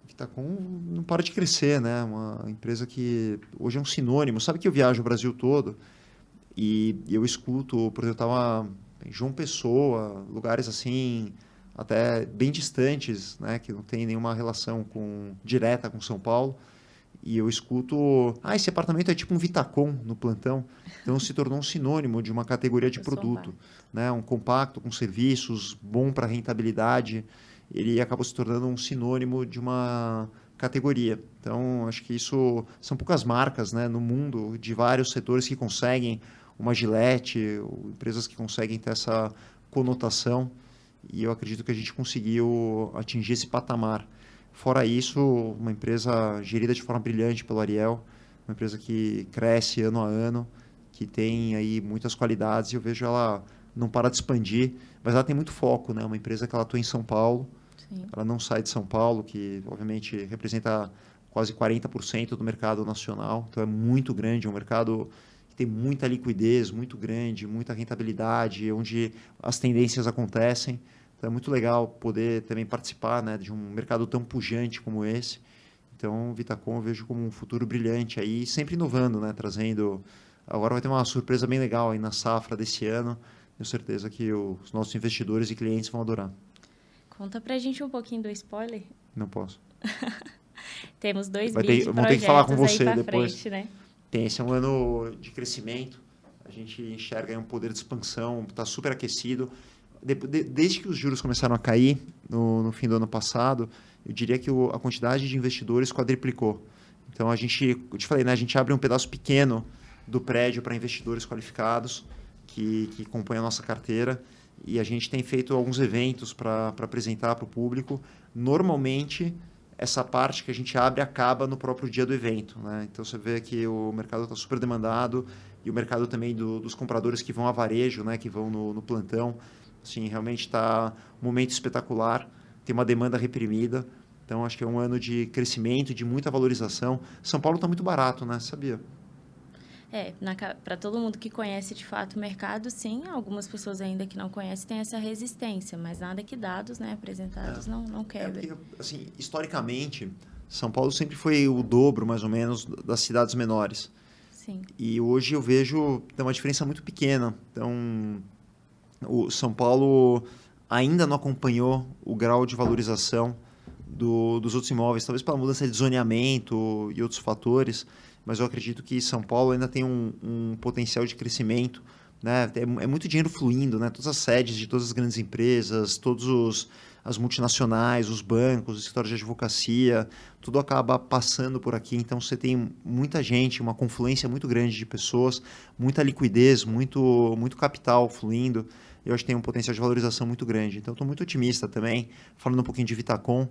Vitacom não para de crescer, né? Uma empresa que hoje é um sinônimo. Sabe que eu viajo o Brasil todo e eu escuto, por exemplo, eu estava em João Pessoa, lugares assim, até bem distantes, né? Que não tem nenhuma relação direta com São Paulo. E eu escuto, esse apartamento é tipo um Vitacom no plantão. Então se tornou um sinônimo de uma categoria de produto, né? Um compacto com serviços, bom para rentabilidade. Ele acabou se tornando um sinônimo de uma categoria. Então acho que isso são poucas marcas, né, no mundo de vários setores que conseguem uma Gillette, ou empresas que conseguem ter essa conotação. E eu acredito que a gente conseguiu atingir esse patamar. Fora isso, uma empresa gerida de forma brilhante pelo Ariel, uma empresa que cresce ano a ano, que tem aí muitas qualidades e eu vejo ela não para de expandir, mas ela tem muito foco, né? Uma empresa que ela atua em São Paulo, Sim. ela não sai de São Paulo, que obviamente representa quase 40% do mercado nacional, então é muito grande, é um mercado que tem muita liquidez, muito grande, muita rentabilidade, onde as tendências acontecem. Então é muito legal poder também participar, né, de um mercado tão pujante como esse. Então, o Vitacom eu vejo como um futuro brilhante aí, sempre inovando, né, trazendo... Agora vai ter uma surpresa bem legal aí na safra desse ano. Tenho certeza que os nossos investidores e clientes vão adorar. Conta pra gente um pouquinho do spoiler. Não posso. Temos 2 bi de Vão ter que falar com projetos aí você pra depois. frente, né? Esse é um ano de crescimento. A gente enxerga aí um poder de expansão, está super aquecido. Desde que os juros começaram a cair no fim do ano passado, eu diria que a quantidade de investidores quadriplicou. Então, eu te falei, né, a gente abre um pedaço pequeno do prédio para investidores qualificados que compõem a nossa carteira e a gente tem feito alguns eventos para apresentar para o público. Normalmente, essa parte que a gente abre acaba no próprio dia do evento, né? Então, você vê que o mercado está super demandado e o mercado também dos compradores que vão a varejo, né, que vão no plantão. Sim, realmente está um momento espetacular, tem uma demanda reprimida, então acho que é um ano de crescimento, de muita valorização. São Paulo está muito barato, né? Sabia? Para todo mundo que conhece de fato o mercado, sim, algumas pessoas ainda que não conhecem têm essa resistência, mas nada que dados, né, apresentados não quebrem. Porque, assim, historicamente, São Paulo sempre foi o dobro, mais ou menos, das cidades menores. Sim. E hoje eu vejo tem uma diferença muito pequena. Então, o São Paulo ainda não acompanhou o grau de valorização dos outros imóveis, talvez pela mudança de zoneamento e outros fatores, mas eu acredito que São Paulo ainda tem um potencial de crescimento, né? É muito dinheiro fluindo, né? Todas as sedes de todas as grandes empresas, as multinacionais, os bancos, os escritórios de advocacia, tudo acaba passando por aqui. Então você tem muita gente, uma confluência muito grande de pessoas, muita liquidez, muito capital fluindo. Eu acho que tem um potencial de valorização muito grande. Então estou muito otimista também, falando um pouquinho de Vitacom,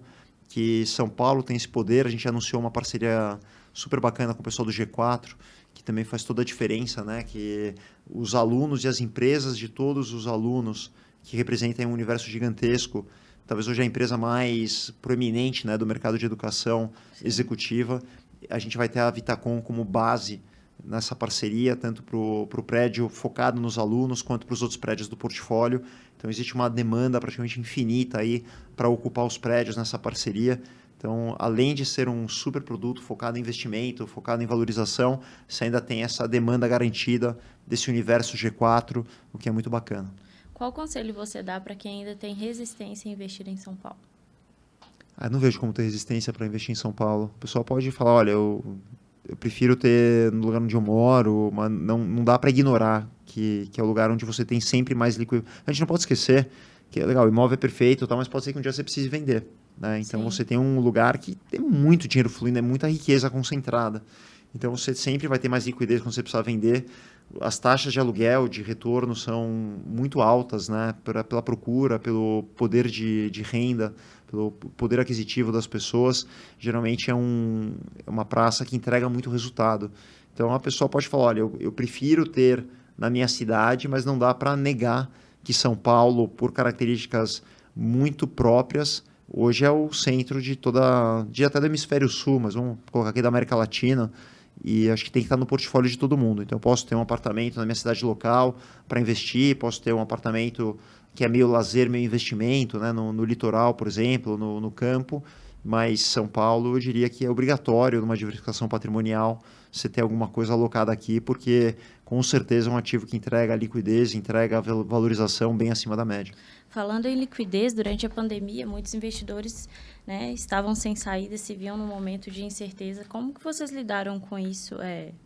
que São Paulo tem esse poder. A gente anunciou uma parceria super bacana com o pessoal do G4, que também faz toda a diferença, né? Que os alunos e as empresas de todos os alunos que representam um universo gigantesco, talvez hoje a empresa mais proeminente, né, do mercado de educação executiva, a gente vai ter a Vitacom como base nessa parceria, tanto para o prédio focado nos alunos, quanto para os outros prédios do portfólio. Então, existe uma demanda praticamente infinita aí para ocupar os prédios nessa parceria. Então, além de ser um super produto focado em investimento, focado em valorização, você ainda tem essa demanda garantida desse universo G4, o que é muito bacana. Qual conselho você dá para quem ainda tem resistência em investir em São Paulo? Eu não vejo como ter resistência para investir em São Paulo. O pessoal pode falar, olha, eu prefiro ter no lugar onde eu moro, mas não dá para ignorar que é o lugar onde você tem sempre mais liquidez. A gente não pode esquecer que é legal, o imóvel é perfeito, mas pode ser que um dia você precise vender. Né? Então, sim, você tem um lugar que tem muito dinheiro fluindo, é muita riqueza concentrada. Então, você sempre vai ter mais liquidez quando você precisar vender. As taxas de aluguel, de retorno, são muito altas, né? Pela procura, pelo poder de renda, pelo poder aquisitivo das pessoas. Geralmente é uma praça que entrega muito resultado. Então, a pessoa pode falar, olha, eu prefiro ter na minha cidade, mas não dá para negar que São Paulo, por características muito próprias, hoje é o centro de até do hemisfério sul, mas vamos colocar aqui da América Latina, e acho que tem que estar no portfólio de todo mundo. Então, eu posso ter um apartamento na minha cidade local para investir, posso ter um apartamento que é meio lazer, meio investimento, né? No litoral, por exemplo, no campo, mas São Paulo, eu diria que é obrigatório, numa diversificação patrimonial, você ter alguma coisa alocada aqui, porque com certeza é um ativo que entrega liquidez, entrega valorização bem acima da média. Falando em liquidez, durante a pandemia, muitos investidores, né, estavam sem saída, se viam num momento de incerteza. Como que vocês lidaram com isso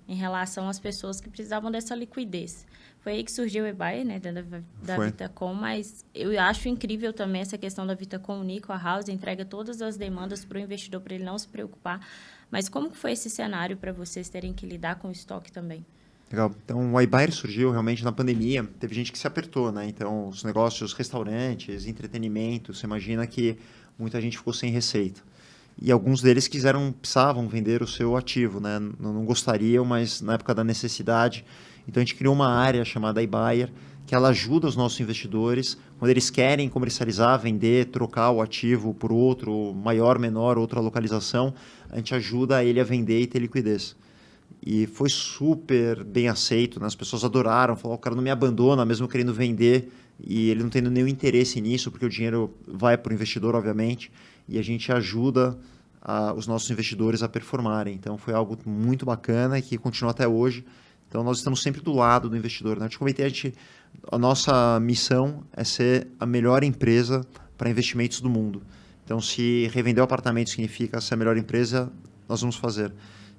em relação às pessoas que precisavam dessa liquidez? Foi aí que surgiu o eBay, né, da Vitacom, mas eu acho incrível também essa questão da Vitacom unir com a House, entrega todas as demandas para o investidor, para ele não se preocupar. Mas como que foi esse cenário para vocês terem que lidar com o estoque também? Legal. Então, o iBuyer surgiu realmente na pandemia. Teve gente que se apertou, né? Então, os negócios, restaurantes, entretenimento, você imagina que muita gente ficou sem receita. E alguns deles precisavam vender o seu ativo, né? Não gostariam, mas na época da necessidade. Então, a gente criou uma área chamada iBuyer, que ela ajuda os nossos investidores, quando eles querem comercializar, vender, trocar o ativo por outro, maior, menor, outra localização, a gente ajuda ele a vender e ter liquidez. E foi super bem aceito, né? As pessoas adoraram, falaram, o cara não me abandona, mesmo querendo vender, e ele não tendo nenhum interesse nisso, porque o dinheiro vai para o investidor, obviamente, e a gente ajuda os nossos investidores a performarem. Então foi algo muito bacana e que continua até hoje. Então nós estamos sempre do lado do investidor, né? Eu te comentei, a nossa missão é ser a melhor empresa para investimentos do mundo. Então se revender o apartamento significa ser a melhor empresa, nós vamos fazer.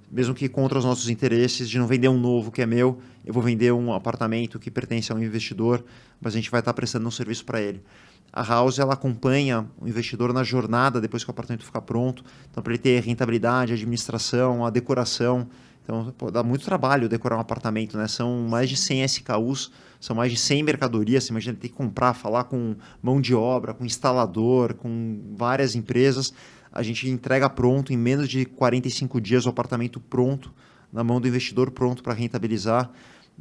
Mesmo que contra os nossos interesses, de não vender um novo que é meu, eu vou vender um apartamento que pertence a um investidor, mas a gente vai estar prestando um serviço para ele. A House, ela acompanha o investidor na jornada depois que o apartamento ficar pronto, então para ele ter rentabilidade, administração, a decoração. Então, dá muito trabalho decorar um apartamento, né? São mais de 100 SKUs, são mais de 100 mercadorias, você imagina ter que comprar, falar com mão de obra, com instalador, com várias empresas. A gente entrega pronto, em menos de 45 dias, o apartamento pronto, na mão do investidor, pronto para rentabilizar.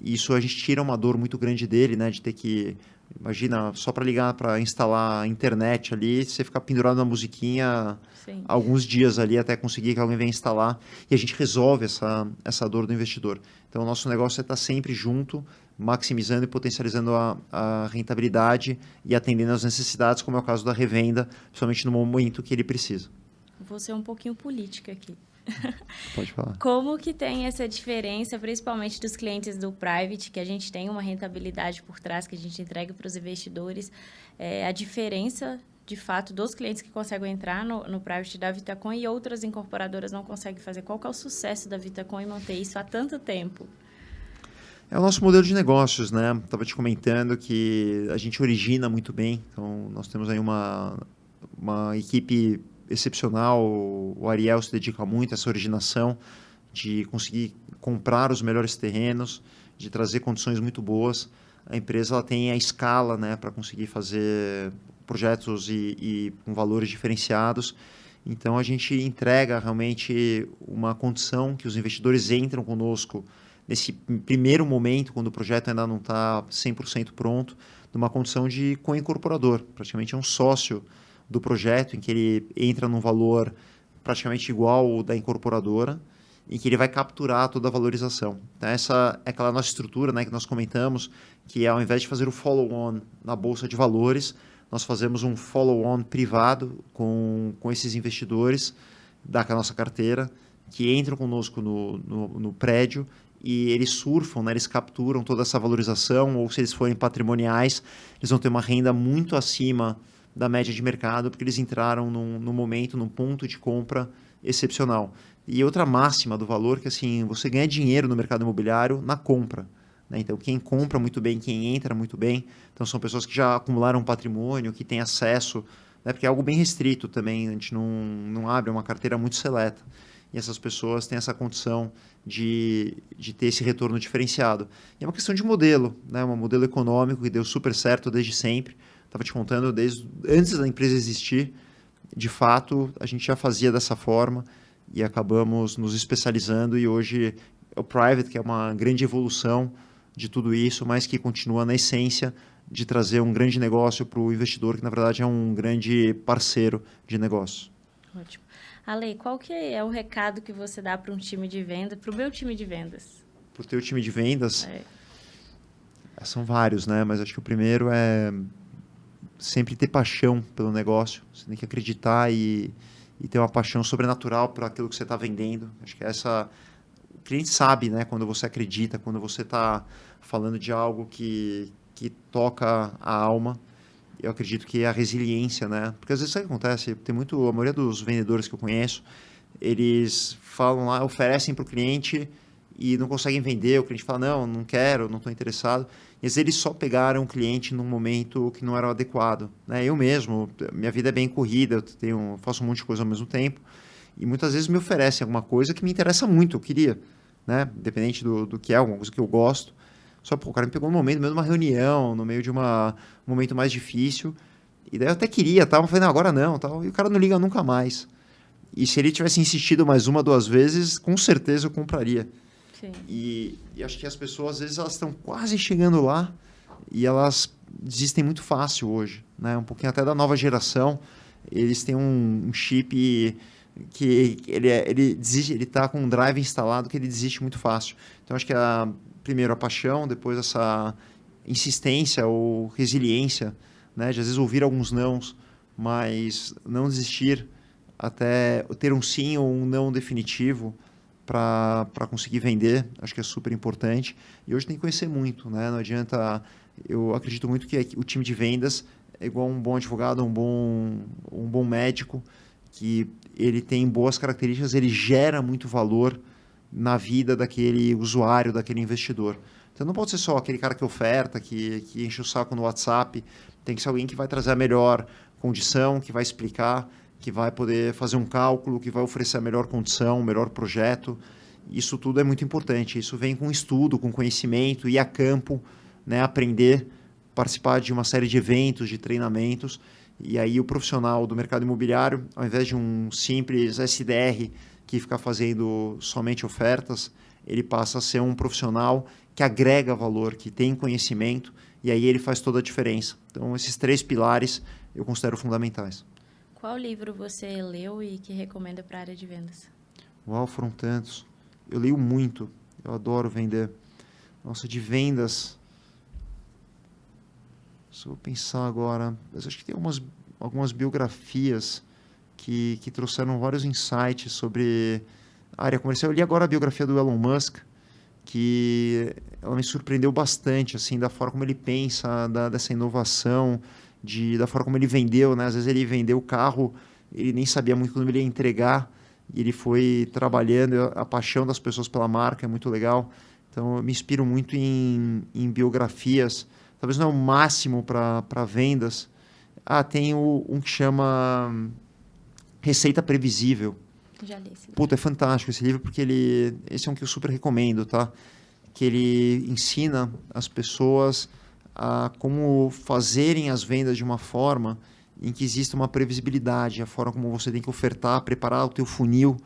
E isso a gente tira uma dor muito grande dele, né? De ter que, imagina, só para ligar, para instalar a internet ali, você ficar pendurado na musiquinha Sim. alguns dias ali até conseguir que alguém venha instalar. E a gente resolve essa dor do investidor. Então, o nosso negócio é estar sempre junto, maximizando e potencializando a rentabilidade e atendendo às necessidades, como é o caso da revenda, principalmente no momento que ele precisa. Vou ser um pouquinho política aqui. Pode falar. Como que tem essa diferença, principalmente dos clientes do private, que a gente tem uma rentabilidade por trás que a gente entrega para os investidores, a diferença, de fato, dos clientes que conseguem entrar no private da Vitacom e outras incorporadoras não conseguem fazer? Qual que é o sucesso da Vitacom em manter isso há tanto tempo? É o nosso modelo de negócios, né? Estava te comentando que a gente origina muito bem, então nós temos aí uma equipe excepcional. O Ariel se dedica muito a essa originação, de conseguir comprar os melhores terrenos, de trazer condições muito boas. A empresa ela tem a escala, né, para conseguir fazer projetos e com valores diferenciados. Então a gente entrega realmente uma condição que os investidores entram conosco nesse primeiro momento, quando o projeto ainda não está 100% pronto, numa condição de co-incorporador. Praticamente é um sócio do projeto, em que ele entra num valor praticamente igual ao da incorporadora, em que ele vai capturar toda a valorização. Então, essa é aquela nossa estrutura, né, que nós comentamos, que ao invés de fazer o follow-on na Bolsa de Valores, nós fazemos um follow-on privado com esses investidores da nossa carteira, que entram conosco no prédio e eles surfam, né, eles capturam toda essa valorização, ou se eles forem patrimoniais, eles vão ter uma renda muito acima da média de mercado, porque eles entraram num momento, num ponto de compra excepcional. E outra máxima do valor, que assim, você ganha dinheiro no mercado imobiliário na compra, né? Então, quem compra muito bem, quem entra muito bem, então são pessoas que já acumularam patrimônio, que têm acesso, né? Porque é algo bem restrito também, a gente não abre uma carteira muito seleta. E essas pessoas têm essa condição de ter esse retorno diferenciado. E é uma questão de modelo, né? Um modelo econômico que deu super certo desde sempre. Estava te contando, desde antes da empresa existir, de fato, a gente já fazia dessa forma e acabamos nos especializando, e hoje é o private, que é uma grande evolução de tudo isso, mas que continua na essência de trazer um grande negócio para o investidor, que na verdade é um grande parceiro de negócio. Ótimo. Ale, qual que é o recado que você dá para um time de venda, para o meu time de vendas? Para o teu time de vendas, são vários, né? Mas acho que o primeiro é sempre ter paixão pelo negócio. Você tem que acreditar e ter uma paixão sobrenatural por aquilo que você está vendendo. Acho que cliente sabe, né, quando você acredita, quando você está falando de algo que toca a alma. Eu acredito que é a resiliência, né? Porque às vezes sabe o que acontece? Tem muito, a maioria dos vendedores que eu conheço, eles falam lá, oferecem para o cliente e não conseguem vender. O cliente fala, não quero, não estou interessado. E às vezes eles só pegaram o cliente num momento que não era o adequado, né? Eu mesmo, minha vida é bem corrida, faço um monte de coisa ao mesmo tempo. E muitas vezes me oferecem alguma coisa que me interessa muito, eu queria, né? Independente do que é, alguma coisa que eu gosto. Só, pô, o cara me pegou no momento, no meio de uma reunião, no meio de um momento mais difícil. E daí eu até queria, tal, mas falei, não, agora não, tal. E o cara não liga nunca mais. E se ele tivesse insistido mais uma, duas vezes, com certeza eu compraria. Sim. E acho que as pessoas, às vezes, elas estão quase chegando lá e elas desistem muito fácil hoje, né? Um pouquinho até da nova geração. Eles têm um chip que ele desiste, ele está com um drive instalado que ele desiste muito fácil. Então, acho que primeiro a paixão, depois essa insistência ou resiliência, né? De às vezes ouvir alguns nãos, mas não desistir até ter um sim ou um não definitivo para conseguir vender, acho que é super importante. E hoje tem que conhecer muito, né? Não adianta, eu acredito muito que o time de vendas é igual um bom advogado, um bom médico, que ele tem boas características, ele gera muito valor na vida daquele usuário, daquele investidor. Então não pode ser só aquele cara que oferta, que enche o saco no WhatsApp, tem que ser alguém que vai trazer a melhor condição, que vai explicar, que vai poder fazer um cálculo, que vai oferecer a melhor condição, o melhor projeto. Isso tudo é muito importante. Isso vem com estudo, com conhecimento, ir a campo, né, aprender, participar de uma série de eventos, de treinamentos. E aí o profissional do mercado imobiliário, ao invés de um simples SDR que fica fazendo somente ofertas, ele passa a ser um profissional que agrega valor, que tem conhecimento, e aí ele faz toda a diferença. Então, esses 3 pilares eu considero fundamentais. Qual livro você leu e que recomenda para a área de vendas? Uau, foram tantos. Eu leio muito, eu adoro vender. Nossa, de vendas... Se eu pensar agora, eu acho que tem algumas biografias que trouxeram vários insights sobre a área comercial. Eu li agora a biografia do Elon Musk, que ela me surpreendeu bastante, assim, da forma como ele pensa, dessa inovação, da forma como ele vendeu, né? Às vezes ele vendeu o carro, ele nem sabia muito como ele ia entregar, e ele foi trabalhando, a paixão das pessoas pela marca é muito legal. Então, eu me inspiro muito em biografias. Talvez não é o máximo para vendas. Tem um que chama Receita Previsível. Já li esse livro. Puta, é fantástico esse livro, porque esse é um que eu super recomendo, tá? Que ele ensina as pessoas a como fazerem as vendas de uma forma em que exista uma previsibilidade, a forma como você tem que ofertar, preparar o teu funil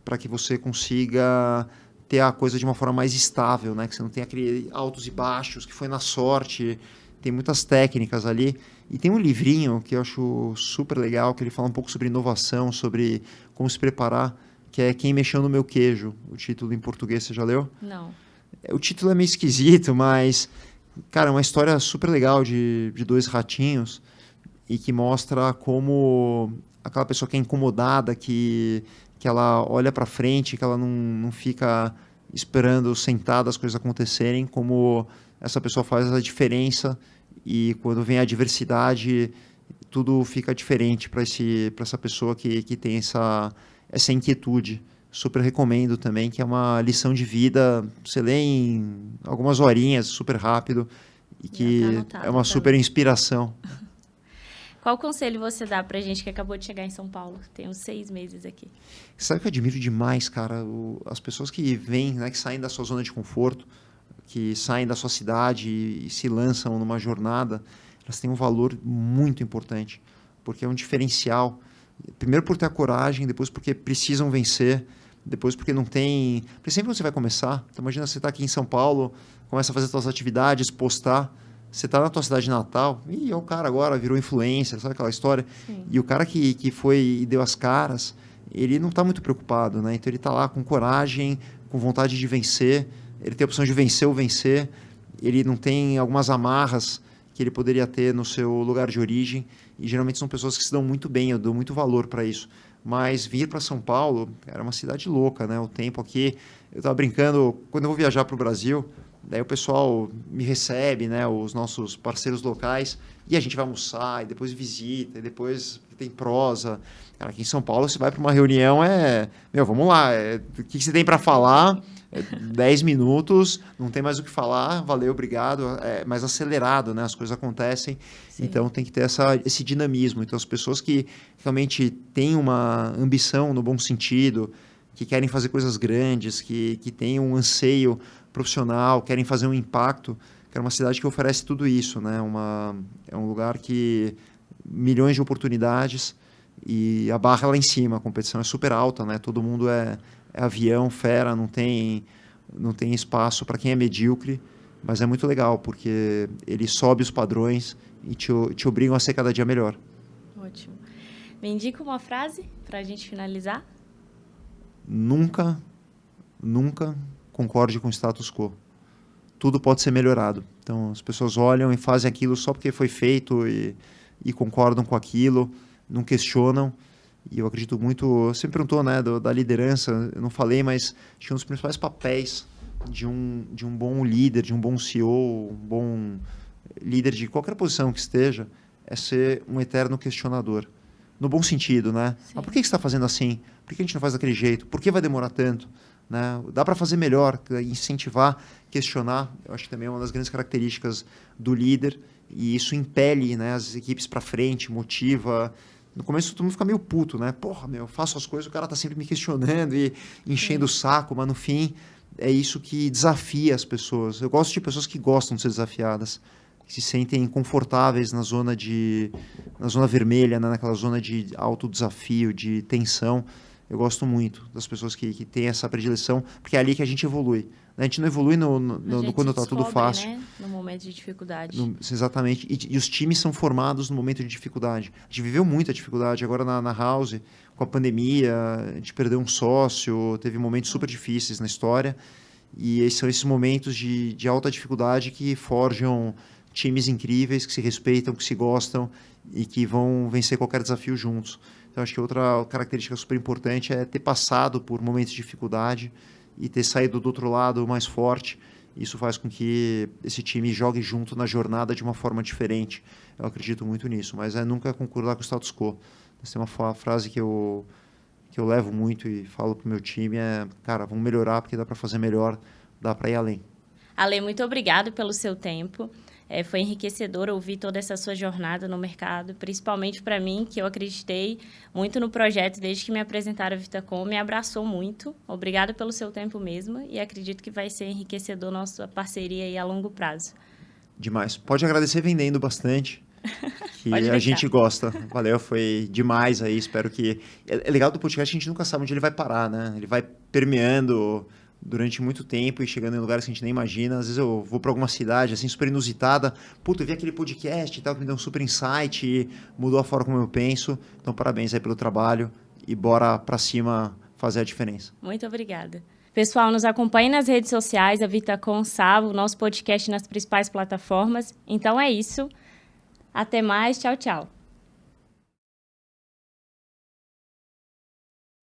para que você consiga ter a coisa de uma forma mais estável, né? Que você não tem aquele altos e baixos, que foi na sorte. Tem muitas técnicas ali. E tem um livrinho que eu acho super legal, que ele fala um pouco sobre inovação, sobre como se preparar, que é Quem Mexeu no Meu Queijo. O título em português, você já leu? Não. O título é meio esquisito, mas, cara, é uma história super legal de 2 ratinhos e que mostra como aquela pessoa que é incomodada, que ela olha para frente, que ela não fica esperando sentada as coisas acontecerem, como essa pessoa faz a diferença e quando vem a adversidade, tudo fica diferente para essa pessoa que tem essa inquietude. Super recomendo também, que é uma lição de vida, você lê em algumas horinhas, super rápido, e que tá é uma super também. inspiração. Qual conselho você dá pra gente que acabou de chegar em São Paulo? Tem uns 6 meses aqui. Sabe o que eu admiro demais, cara? As pessoas que vêm, né, que saem da sua zona de conforto, que saem da sua cidade e se lançam numa jornada, elas têm um valor muito importante, porque é um diferencial. Primeiro por ter a coragem, depois porque precisam vencer, depois porque não tem... Porque sempre você vai começar. Então, imagina você estar aqui em São Paulo, começa a fazer suas atividades, postar... Você está na tua cidade natal, e o cara agora virou influencer, sabe aquela história? Sim. E o cara que foi e deu as caras, ele não está muito preocupado, né? Então ele está lá com coragem, com vontade de vencer, ele tem a opção de vencer ou vencer, ele não tem algumas amarras que ele poderia ter no seu lugar de origem, e geralmente são pessoas que se dão muito bem, eu dou muito valor para isso. Mas vir para São Paulo era uma cidade louca, né? O tempo aqui, eu estava brincando, quando eu vou viajar para o Brasil, daí o pessoal me recebe, né? Os nossos parceiros locais, e a gente vai almoçar, e depois visita, e depois tem prosa. Cara, aqui em São Paulo, você vai para uma reunião, vamos lá, o que você tem para falar? 10 minutos, não tem mais o que falar, valeu, obrigado, é mais acelerado, né? As coisas acontecem, Sim. Então tem que ter esse dinamismo. Então as pessoas que realmente têm uma ambição no bom sentido, que querem fazer coisas grandes, que têm um anseio profissional, querem fazer um impacto, que é uma cidade que oferece tudo isso, né? É um lugar que milhões de oportunidades e a barra é lá em cima, a competição é super alta, né? Todo mundo é avião, fera, não tem espaço para quem é medíocre, mas é muito legal, porque ele sobe os padrões e te obrigam a ser cada dia melhor. Ótimo. Me indica uma frase para a gente finalizar? Nunca concorde com o status quo. Tudo pode ser melhorado. Então, as pessoas olham e fazem aquilo só porque foi feito e concordam com aquilo, não questionam. E eu acredito muito, você me perguntou, né, da liderança, eu não falei, mas acho que um dos principais papéis de um bom líder, de um bom CEO, um bom líder de qualquer posição que esteja, é ser um eterno questionador. No bom sentido, né? Ah, por que você está fazendo assim? Por que a gente não faz daquele jeito? Por que vai demorar tanto? Né? Dá para fazer melhor, incentivar, questionar. Eu acho que também é uma das grandes características do líder, e isso impele, né, as equipes para frente, motiva. No começo todo mundo fica meio puto, né? Porra, eu faço as coisas, o cara tá sempre me questionando e enchendo o saco, mas no fim é isso que desafia as pessoas. Eu gosto de pessoas que gostam de ser desafiadas, que se sentem confortáveis na zona vermelha, né? Naquela zona de alto desafio, de tensão. Eu gosto muito das pessoas que têm essa predileção, porque é ali que a gente evolui. A gente não evolui quando está tudo fácil. Né? No momento de dificuldade. Exatamente. E os times são formados no momento de dificuldade. A gente viveu muita dificuldade. Agora na House, com a pandemia, a gente perdeu um sócio, teve momentos super difíceis na história. E são esses momentos de alta dificuldade que forjam times incríveis, que se respeitam, que se gostam e que vão vencer qualquer desafio juntos. Então, acho que outra característica super importante é ter passado por momentos de dificuldade e ter saído do outro lado mais forte. Isso faz com que esse time jogue junto na jornada de uma forma diferente. Eu acredito muito nisso, mas é nunca concordar com o status quo. Tem uma frase que eu levo muito e falo pro meu time, cara, vamos melhorar porque dá para fazer melhor, dá para ir além. Ale, muito obrigado pelo seu tempo. Foi enriquecedor ouvir toda essa sua jornada no mercado, principalmente para mim, que eu acreditei muito no projeto desde que me apresentaram a Vitacom, me abraçou muito. Obrigada pelo seu tempo mesmo e acredito que vai ser enriquecedor nossa parceria aí a longo prazo. Demais. Pode agradecer vendendo bastante, que a gente gosta. Valeu, foi demais aí, espero que... É legal do podcast, a gente nunca sabe onde ele vai parar, né? Ele vai permeando durante muito tempo e chegando em lugares que a gente nem imagina. Às vezes eu vou para alguma cidade assim super inusitada, eu vi aquele podcast e tal que me deu um super insight e mudou a forma como eu penso. Então parabéns aí pelo trabalho e bora para cima fazer a diferença. Muito obrigada. Pessoal, nos acompanhe nas redes sociais, a Vitacom Savo, o nosso podcast nas principais plataformas. Então é isso. Até mais, tchau, tchau.